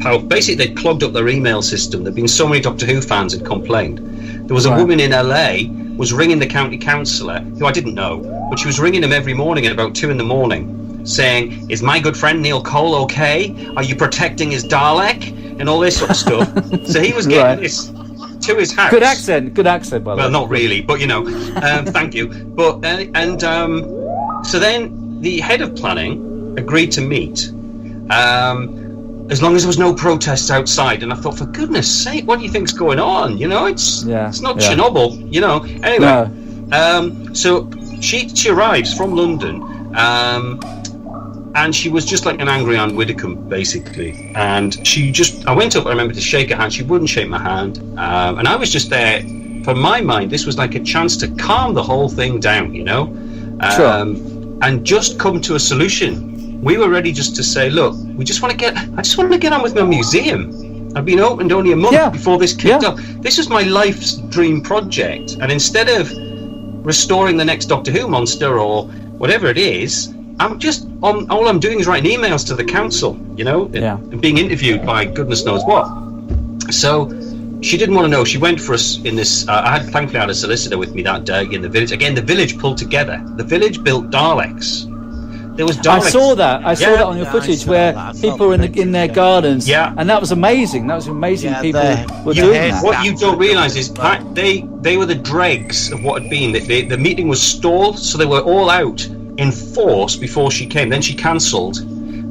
powerful. Basically, they'd clogged up their email system. There'd been so many Doctor Who fans had complained. There was a woman in LA was ringing the county councillor, who I didn't know, but she was ringing him every morning at about 2 a.m, saying, "Is my good friend Neil Cole okay? Are you protecting his Dalek?" and all this sort of stuff. So he was getting this to his house. Good accent, by the way. Well, not really, but thank you. But so then the head of planning agreed to meet, as long as there was no protests outside. And I thought, for goodness sake, what do you think's going on? It's not Chernobyl, Anyway, so she arrives from London, and she was just like an angry Anne Widdecombe, basically. And I went up, I remember, to shake her hand. She wouldn't shake my hand. And I was just there, for my mind, this was like a chance to calm the whole thing down, and just come to a solution. We were ready just to say, look, I just want to get on with my museum. I've been opened only a month before this kicked off. This is my life's dream project. And instead of restoring the next Doctor Who monster or whatever it is, all I'm doing is writing emails to the council, and being interviewed by goodness knows what. So she didn't want to know. She went for us in this. Thankfully, I had a solicitor with me that day in the village. Again, the village pulled together. The village built Daleks. There was Daleks. I saw that. I saw that on your footage where people were in their gardens. Yeah. And that was amazing. That was amazing. Yeah, People were doing that. What you don't realise is that they were the dregs of what had been. The meeting was stalled, so they were all out in force before she came. Then she cancelled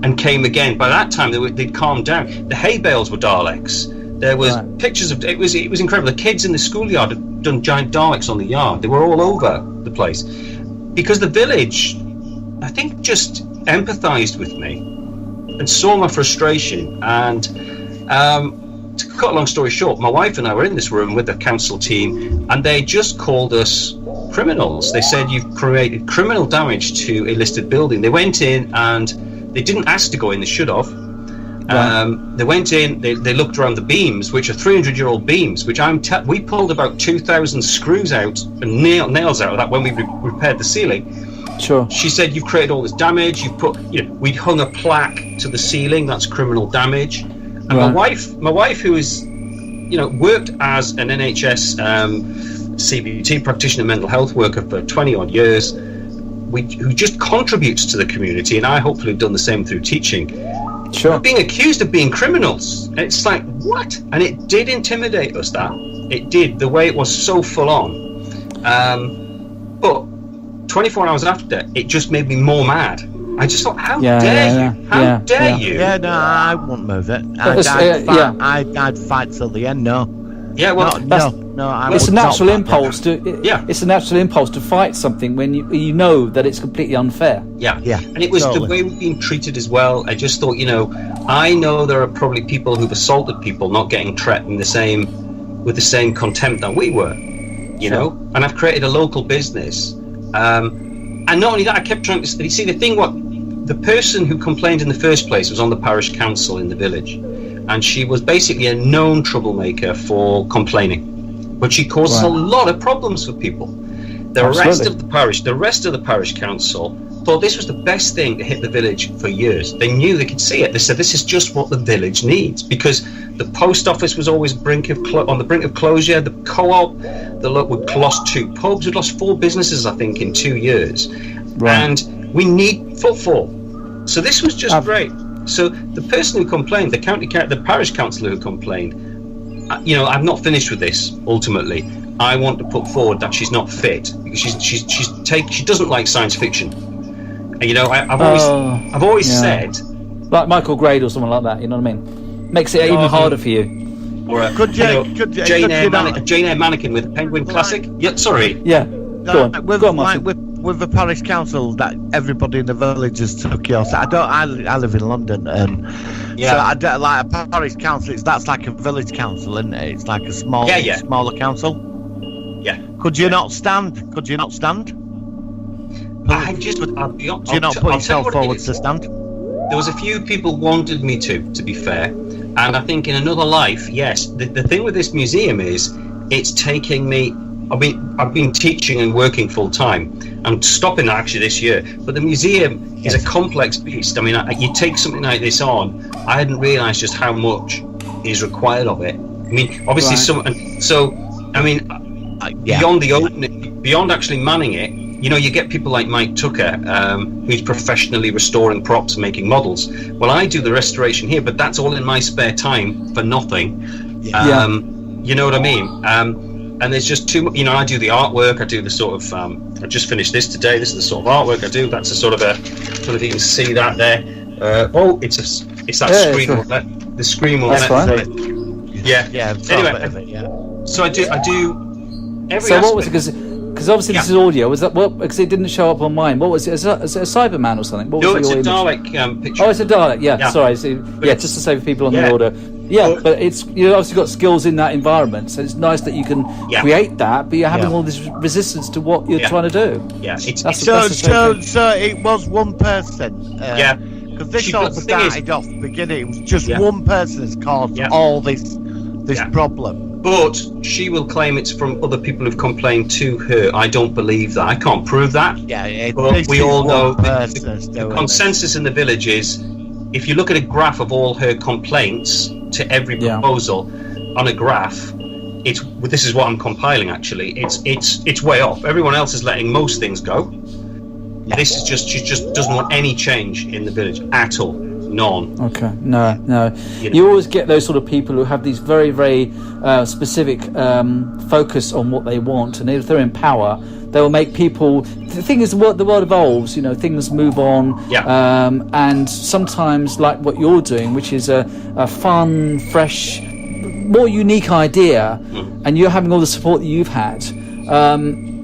and came again. By that time, they'd calmed down. The hay bales were Daleks. There was pictures of it. Was incredible. The kids in the schoolyard had done giant Daleks on the yard. They were all over the place because the village, I think, just empathised with me and saw my frustration. And to cut a long story short, my wife and I were in this room with the council team, and they just called us criminals. They said, "You've created criminal damage to a listed building." They went in and they didn't ask to go in. They should have. They went in. They looked around the beams, which are 300-year-old beams. Which we pulled about 2,000 screws out and nails out of that when we repaired the ceiling. Sure. She said, "You've created all this damage. You've put, we'd hung a plaque to the ceiling. That's criminal damage." And my wife, who is, worked as an NHS CBT practitioner, mental health worker for 20 odd years, who just contributes to the community, and I hopefully have done the same through teaching. Sure. Being accused of being criminals. And it's like, what? And it did intimidate us, that. It did, the way it was so full on. But 24 hours after, it just made me more mad. I just thought, how dare you? How dare you? Yeah, no, I won't move it. I'd fight till the end. No. Yeah, well, no. It's a natural impulse It's a natural impulse to fight something when you know that it's completely unfair. Yeah. And it was the way we've been treated as well. I just thought, I know there are probably people who've assaulted people not getting treated with the same contempt that we were. You know, and I've created a local business. And not only that, I kept trying to see the person who complained in the first place was on the parish council in the village, and she was basically a known troublemaker for complaining, but she causes a lot of problems for people. The rest of the parish council thought this was the best thing to hit the village for years. They knew they could see it. They said this is just what the village needs, because the post office was always on the brink of closure. The co-op, we'd lost 2 pubs, we'd lost 4 businesses, I think, in 2 years, and we need footfall. So this was just great. So the person who complained, the parish councillor who complained, I'm not finished with this. Ultimately, I want to put forward that she's not fit because she doesn't like science fiction. And, I've always said, like Michael Grade or someone like that. You know what I mean? Makes it even harder for you. Or a Jane Eyre mannequin with a penguin classic. Yeah, sorry. Yeah. Go on, Martin. With the parish council, that everybody in the village has took your side. I live in London, so I don't like a parish council. That's like a village council, isn't it? It's like a smaller council. Yeah. Could you not stand? Do you not put yourself forward to stand? There was a few people wanted me to be fair, and I think in another life, yes. The thing with this museum is, it's taking me. I've been teaching and working full time. I'm stopping that actually this year. But the museum is a complex beast. I mean, you take something like this on, I hadn't realised just how much is required of it. I mean, obviously, beyond actually manning it, you get people like Mike Tucker, who's professionally restoring props and making models. Well, I do the restoration here, but that's all in my spare time for nothing. You know what I mean? And there's just too much. I do the artwork. I do the sort of. I just finished this today. This is the sort of artwork I do. That's a sort of a. I don't know if you can see that there. It's that screen. The screen will. That's fine. Yeah. Anyway, so I do every. So what was it? Because obviously this is audio. Was that what? Because it didn't show up on mine. What was it? Is it a Cyberman or something? What was it's a Dalek picture. Oh, it's a Dalek. Yeah. Sorry. So, just to save people on the order. Yeah, but it's obviously got skills in that environment, so it's nice that you can create that, but you're having all this resistance to what you're trying to do. Yeah, so it was one person. Because this all started off the beginning. It was just one person has caused all this problem. But she will claim it's from other people who've complained to her. I don't believe that. I can't prove that. Yeah, but we all know the consensus in the village is, if you look at a graph of all her complaints to every proposal, on a graph, this is what I'm compiling actually. It's way off. Everyone else is letting most things go. This is she just doesn't want any change in the village at all. None. Okay. No. You always get those sort of people who have these very, very specific focus on what they want, and if they're in power, they will make people. The thing is, the world evolves. Things move on. Yeah. And sometimes, like what you're doing, which is a fun, fresh, more unique idea, and you're having all the support that you've had.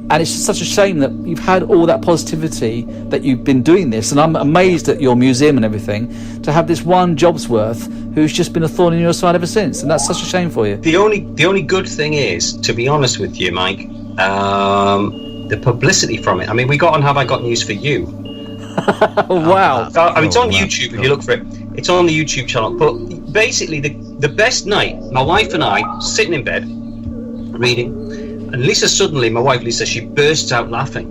And it's just such a shame that you've had all that positivity that you've been doing this. And I'm amazed at your museum and everything to have this one Jobsworth who's just been a thorn in your side ever since. And that's such a shame for you. The only good thing is, to be honest with you, Mike, the publicity from it. I mean, we got on Have I Got News For You. Wow. It's on YouTube if you look for it. It's on the YouTube channel. But basically, the best night, my wife and I, sitting in bed, reading, and Lisa suddenly, my wife Lisa, she bursts out laughing.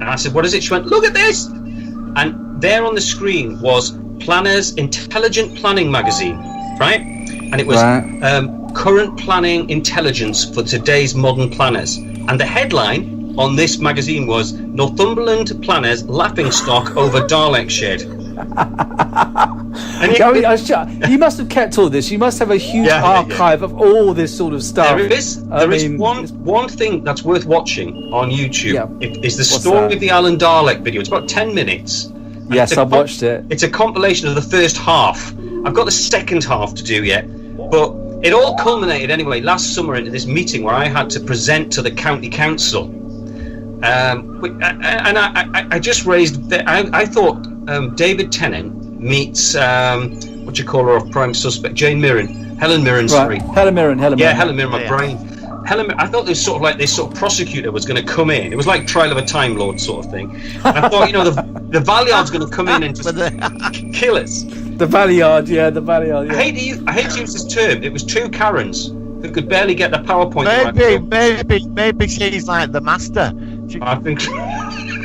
And I said, what is it? She went, look at this! And there on the screen was Planner's Intelligent Planning magazine, right? And it was Current Planning Intelligence for Today's Modern Planners. And the headline on this magazine was Northumberland Planners Laughing Stock Over Dalek Shed. And you must have kept all this. You must have a huge archive of all this sort of stuff. There is one thing that's worth watching on YouTube. Is the story of the Alan Dalek video. It's about 10 minutes. Yes, I've watched it. It's a compilation of the first half. I've got the second half to do yet, but it all culminated anyway last summer into this meeting where I had to present to the county council. And I just raised. I thought David Tennant meets what you call her off Prime Suspect, Helen Mirren. Sorry, Helen Mirren. Yeah, Helen Mirren. My brain. I thought this sort of prosecutor was going to come in. It was like Trial of a Time Lord sort of thing. And I thought, the Valeyard's going to come in and just kill us. The Valeyard, the Valeyard. Yeah. I hate to use this term. It was two Karens who could barely get the PowerPoint. Maybe she's like the master. I think.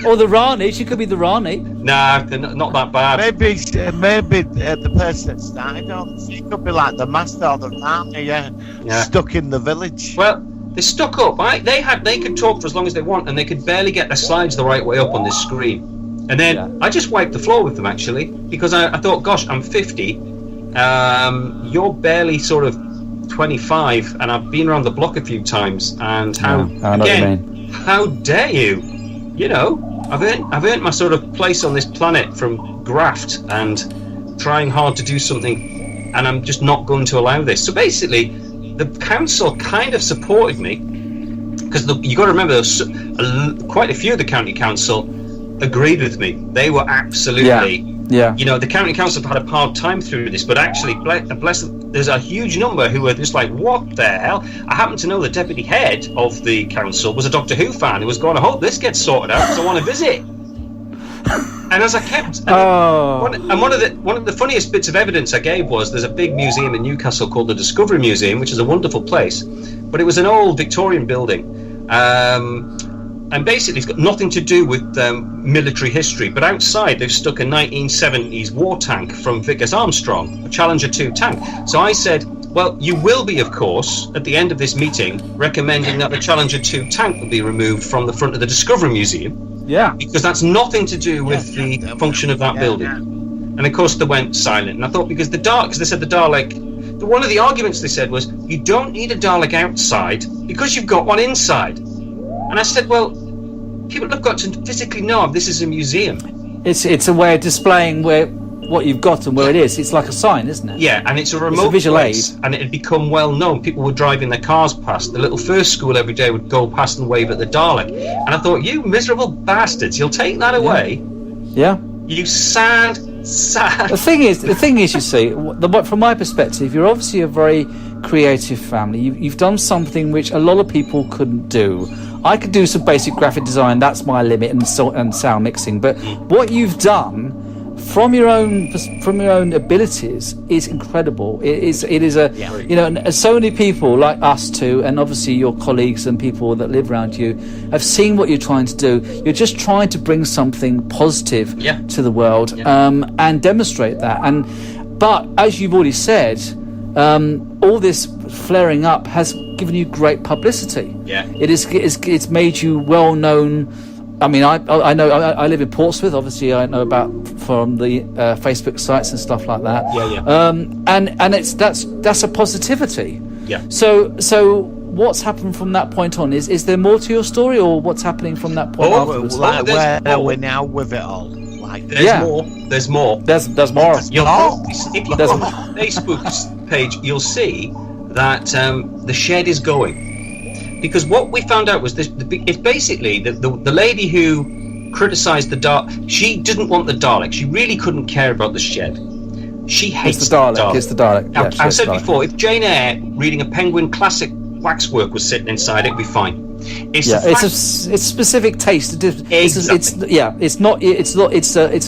Or the Rani. She could be the Rani. Nah, they're not that bad. Maybe the person that started on. She could be like the master or the Rani. Stuck in the village. Well, they're stuck up. They could talk for as long as they want, and they could barely get their slides the right way up on this screen. And then I just wiped the floor with them actually, because I thought, gosh, I'm 50. You're barely sort of 25, and I've been around the block a few times. And how dare you? I've earned my sort of place on this planet from graft and trying hard to do something, and I'm just not going to allow this. So basically, the council kind of supported me, because you got to remember, quite a few of the county council agreed with me. They were absolutely, the county council have had a hard time through this, but actually, bless them, there's a huge number who were just like, what the hell? I happen to know the deputy head of the council was a Doctor Who fan who was going, I hope this gets sorted out because I want to visit. And as I kept, one of the funniest bits of evidence I gave was there's a big museum in Newcastle called the Discovery Museum, which is a wonderful place, but it was an old Victorian building. And basically it's got nothing to do with military history, but outside they've stuck a 1970s war tank from Vickers Armstrong, a Challenger 2 tank. So I said, well, you will be, of course, at the end of this meeting, recommending that the Challenger 2 tank will be removed from the front of the Discovery Museum. Yeah. Because that's nothing to do with the function of that building. And of course they went silent. And I thought, because they said the Dalek, one of the arguments they said was, you don't need a Dalek outside because you've got one inside. And I said, well, people have got to physically know this is a museum. It's a way of displaying what you've got and where it is. It's like a sign, isn't it? Yeah, and it's a remote visual place, and it had become well known. People were driving their cars past. The little first school every day would go past and wave at the Dalek. And I thought, you miserable bastards, you'll take that away? Yeah. You sad. The thing is, you see, from my perspective, you're obviously a very creative family. You've done something which a lot of people couldn't do. I could do some basic graphic design, that's my limit, and sound mixing. But what you've done from your own abilities is incredible. It is and so many people like us too, and obviously your colleagues and people that live around you have seen what you're trying to do. You're just trying to bring something positive to the world and demonstrate that. But as you've already said, all this flaring up has given you great publicity. Yeah. It's made you well known. I mean, I know I live in Portsmouth. Obviously, I know about from the Facebook sites and stuff like that. Yeah. And that's a positivity. Yeah. So what's happened from that point on? Is there more to your story, or what's happening from that point afterwards? Like, where are we now with it all? Like, There's more. There's more. If you go There's on Facebook's page, you'll see that the shed is going. Because what we found out was this: it's basically the lady who criticised the Dalek. She didn't want the Dalek. She really couldn't care about the shed. She hates the Dalek. It's the Dalek. Now, Yeah, I said before, if Jane Eyre reading a Penguin classic waxwork was sitting inside, it'd be fine. It's specific taste. Exactly. It's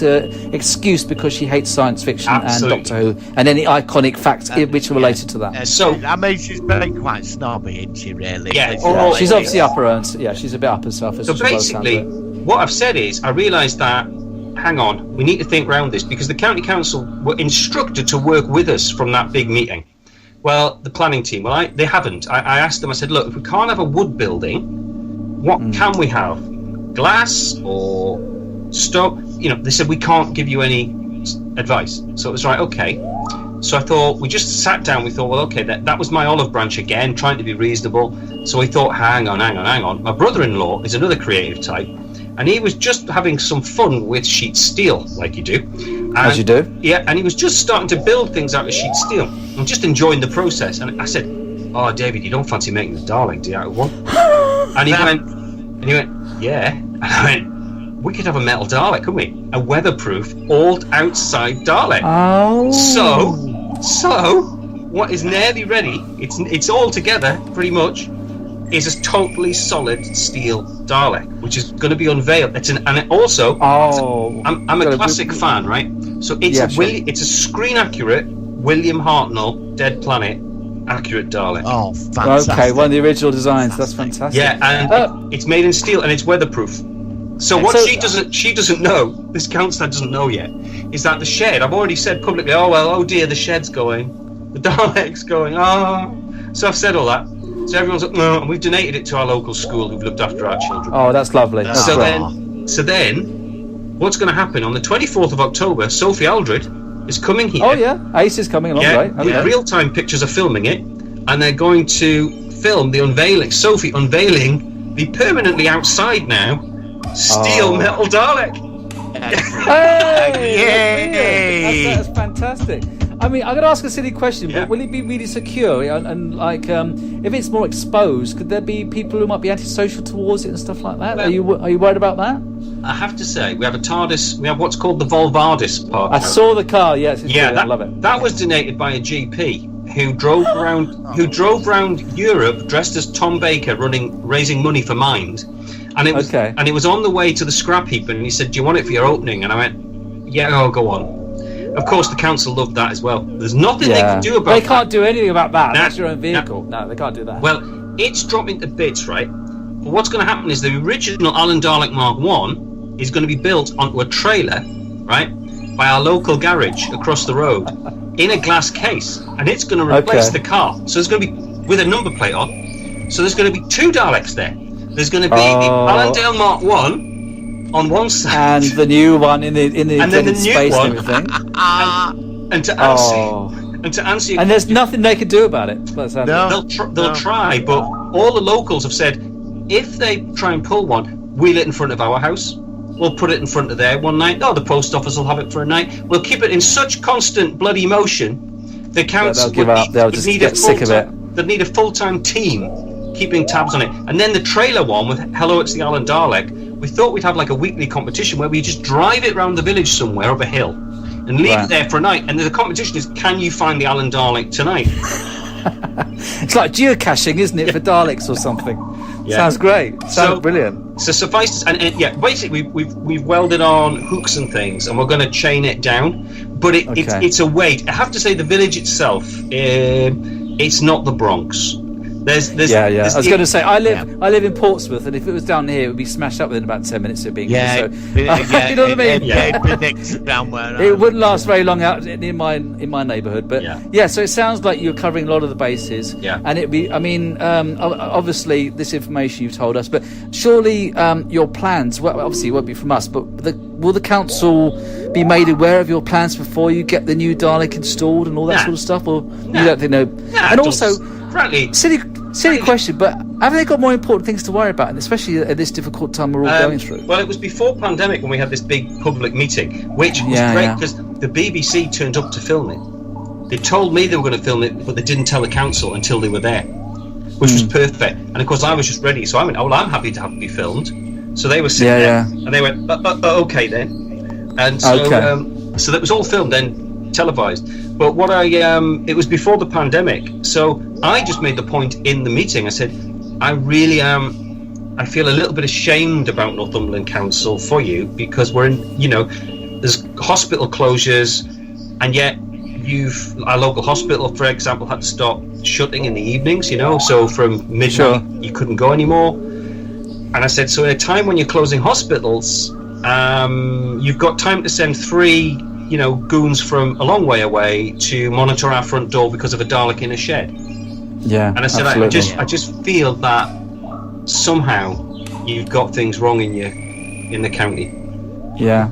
a excuse because she hates science fiction Absolutely. and Doctor Who and any iconic facts which are related to that. So I mean, she's been quite snobby, isn't she? Really? Yeah. Yeah, she's obviously up her own. Yeah, she's a bit up herself. So basically, what I've said is, I realised that, hang on, we need to think round this, because the county council were instructed to work with us from that big meeting. Well, the planning team, they haven't. I asked them, I said, look, if we can't have a wood building, what can we have? Glass or stone? They said, we can't give you any advice. So it was right, okay. So I thought, we just sat down, we thought, well, okay, that was my olive branch again, trying to be reasonable. So we thought, hang on. My brother-in-law is another creative type, and he was just having some fun with sheet steel, like you do. As you do. Yeah, and he was just starting to build things out of sheet steel and just enjoying the process. And I said, oh, David, you don't fancy making the Dalek, do you, out of one? And he went, yeah. And I went, we could have a metal Dalek, couldn't we? A weatherproof, all-outside Dalek. Oh. So, what is nearly ready, it's all together, pretty much, is a totally solid steel Dalek, which is going to be unveiled. I'm a classic fan, right? So it's a screen accurate William Hartnell Dead Planet accurate Dalek. Oh, fantastic! Okay, one of the original designs. That's fantastic. Yeah, and it's made in steel and it's weatherproof. So what she doesn't know, this councillor doesn't know yet, is that the shed. I've already said publicly, oh dear, the shed's going, the Dalek's going. So I've said all that. So everyone's like, no, and we've donated it to our local school who've looked after our children. Oh, that's lovely. That's so great. then, what's going to happen on the 24th of October? Sophie Aldred is coming here. Oh yeah, Ace is coming along, right? With real-time pictures of filming it, and they're going to film the unveiling. Sophie unveiling the permanently outside now steel metal Dalek. Hey! That's fantastic. I mean, I'm going to ask a silly question, but will it be really secure? And like, if it's more exposed, could there be people who might be antisocial towards it and stuff like that? Are you worried about that? I have to say, we have a TARDIS. We have what's called the Volvardis part. I saw the car. Yes, I love it. That was donated by a GP who drove around Europe dressed as Tom Baker, raising money for Mind. And it was and it was on the way to the scrap heap, and he said, "Do you want it for your opening?" And I went, "Yeah, go on." Of course, the council loved that as well. There's nothing they can do about that. They can't do anything about that. That's your own vehicle. No, they can't do that. Well, it's dropping to bits, right? But what's going to happen is the original Alan Dalek Mark 1 is going to be built onto a trailer, right, by our local garage across the road in a glass case, and it's going to replace the car. So it's going to be with a number plate on. So there's going to be two Daleks there. There's going to be the Alan Dale Mark 1 on one side, and the new one in the and then the new space one, and everything. and to answer, and there's nothing they can do about it. They'll try, but all the locals have said if they try and pull one, we'll it in front of our house. We'll put it in front of there one night. Oh, the post office will have it for a night. We'll keep it in such constant bloody motion. The council they'll give up. They'll just get sick of it. They'd need a full-time team keeping tabs on it. And then the trailer one with "Hello, it's the Alan Dalek." We thought we'd have like a weekly competition where we just drive it around the village somewhere up a hill and leave it there for a night. And the competition is, can you find the Alan Dalek tonight? It's like geocaching, isn't it, for Daleks or something? Yeah. Sounds great. Sounds brilliant. So suffice to, and basically we've welded on hooks and things, and we're going to chain it down. But it's a weight. I have to say, the village itself, it's not the Bronx. There's Yeah. I was going to say I live in Portsmouth, and if it was down here, it would be smashed up within about 10 minutes of being here. So, you know what I mean? It predicts down where It wouldn't last very long out in my neighbourhood, but so it sounds like you're covering a lot of the bases. Yeah. And it'd be, I mean, obviously this information you've told us, but surely your plans, well, obviously it won't be from us, but will the council be made aware of your plans before you get the new Dalek installed and all that sort of stuff, or you don't think no? And also, frankly, silly question, but have they got more important things to worry about, and especially at this difficult time we're all going through? Well, it was before pandemic when we had this big public meeting, which was great because the BBC turned up to film it. They told me they were going to film it, but they didn't tell the council until they were there, which was perfect. And of course, I was just ready, so I went, "Oh, well, I'm happy to have it be filmed." So they were sitting there, and they went, "Okay then," and so so that was all filmed then televised. But what it was before the pandemic, so I just made the point in the meeting. I said, I really am. I feel a little bit ashamed about Northumberland Council for you because we're in, there's hospital closures, and yet our local hospital, for example, had to stop shutting in the evenings. So from midnight you couldn't go anymore. And I said, so at a time when you're closing hospitals, you've got time to send 3. Goons from a long way away to monitor our front door because of a Dalek in a shed. Yeah, and I said, I just feel that somehow you've got things wrong in the county. Yeah,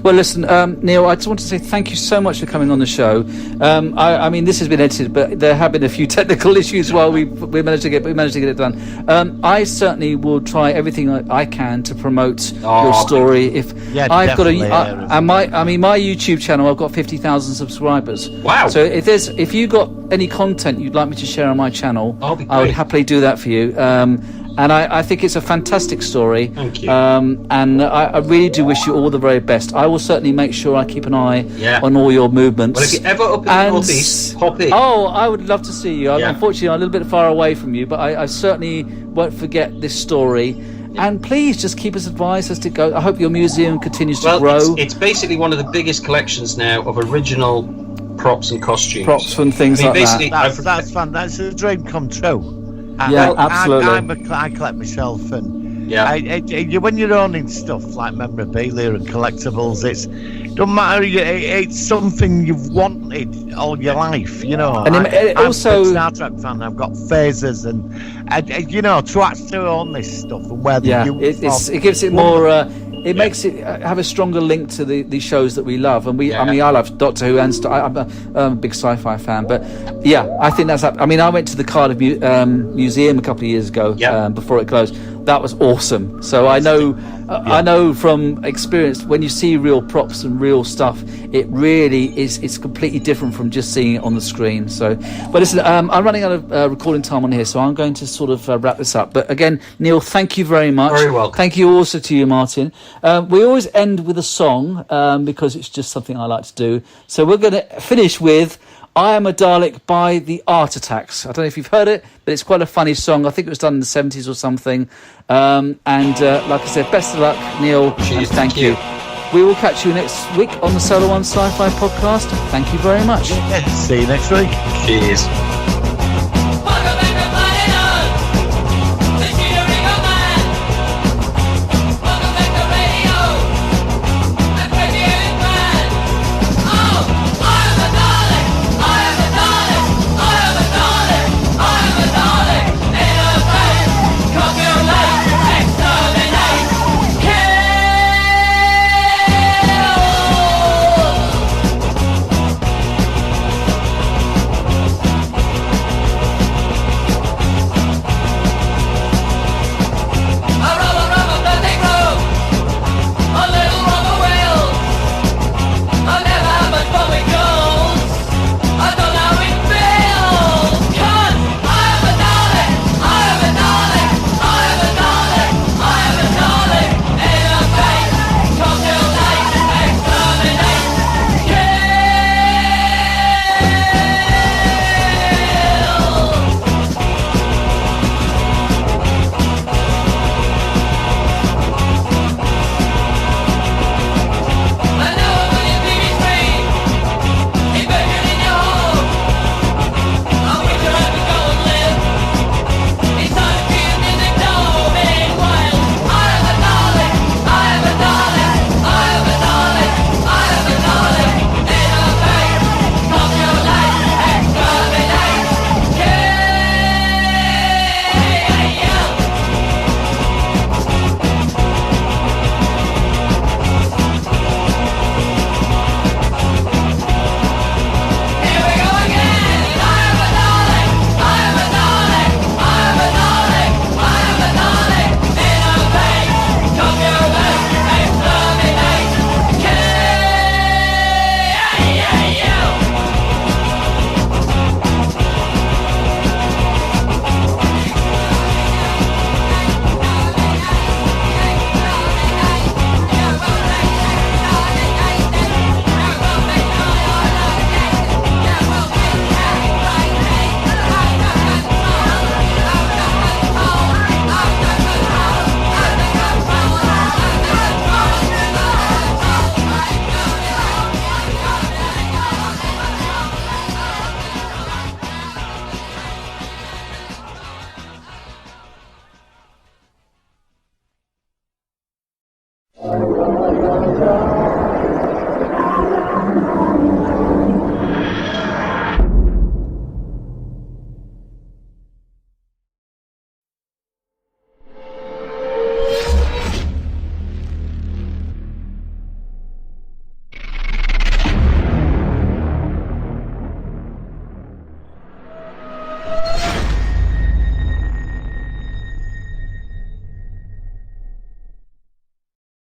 well. Listen, Neil, I just want to say thank you so much for coming on the show. I mean, this has been edited, but there have been a few technical issues while we managed to get it done. I certainly will try everything I can to promote your story. If I've got my YouTube channel, I've got 50,000 subscribers. Wow! So if you got any content you'd like me to share on my channel, I would happily do that for you. And I think it's a fantastic story. Thank you. And I really do wish you all the very best. I will certainly make sure I keep an eye on all your movements. Well, if you're ever up in the northeast, hop in. Oh, I would love to see you. Unfortunately, I'm a little bit far away from you, but I certainly won't forget this story. And please just keep us advised as to go. I hope your museum continues to grow. It's basically one of the biggest collections now of original props and costumes. Props and things like that. That's fun. That's a dream come true. Absolutely. I collect myself, and when you're owning stuff like memorabilia and collectibles, it don't matter. It's something you've wanted all your life, And I'm a Star Trek fan. I've got phasers, and to actually own this stuff and wear the uniform, it gives it more. It makes it have a stronger link to the shows that we love, and I love Doctor Who, and I'm a big sci-fi fan. But I think that's. I mean, I went to the Cardiff Museum a couple of years ago before it closed. That was awesome. So I know from experience, when you see real props and real stuff, it really is. It's completely different from just seeing it on the screen. So, but listen, I'm running out of recording time on here, so I'm going to sort of wrap this up. But again, Neil, thank you very much. Very welcome. Thank you also to you, Martin. We always end with a song because it's just something I like to do. So we're going to finish with I Am a Dalek by the Art Attacks. I don't know if you've heard it, but it's quite a funny song. I think it was done in the 70s or something. And like I said, best of luck, Neil. Cheers, and thank you. We will catch you next week on the Solar One Sci-Fi podcast. Thank you very much. See you next week. Cheers.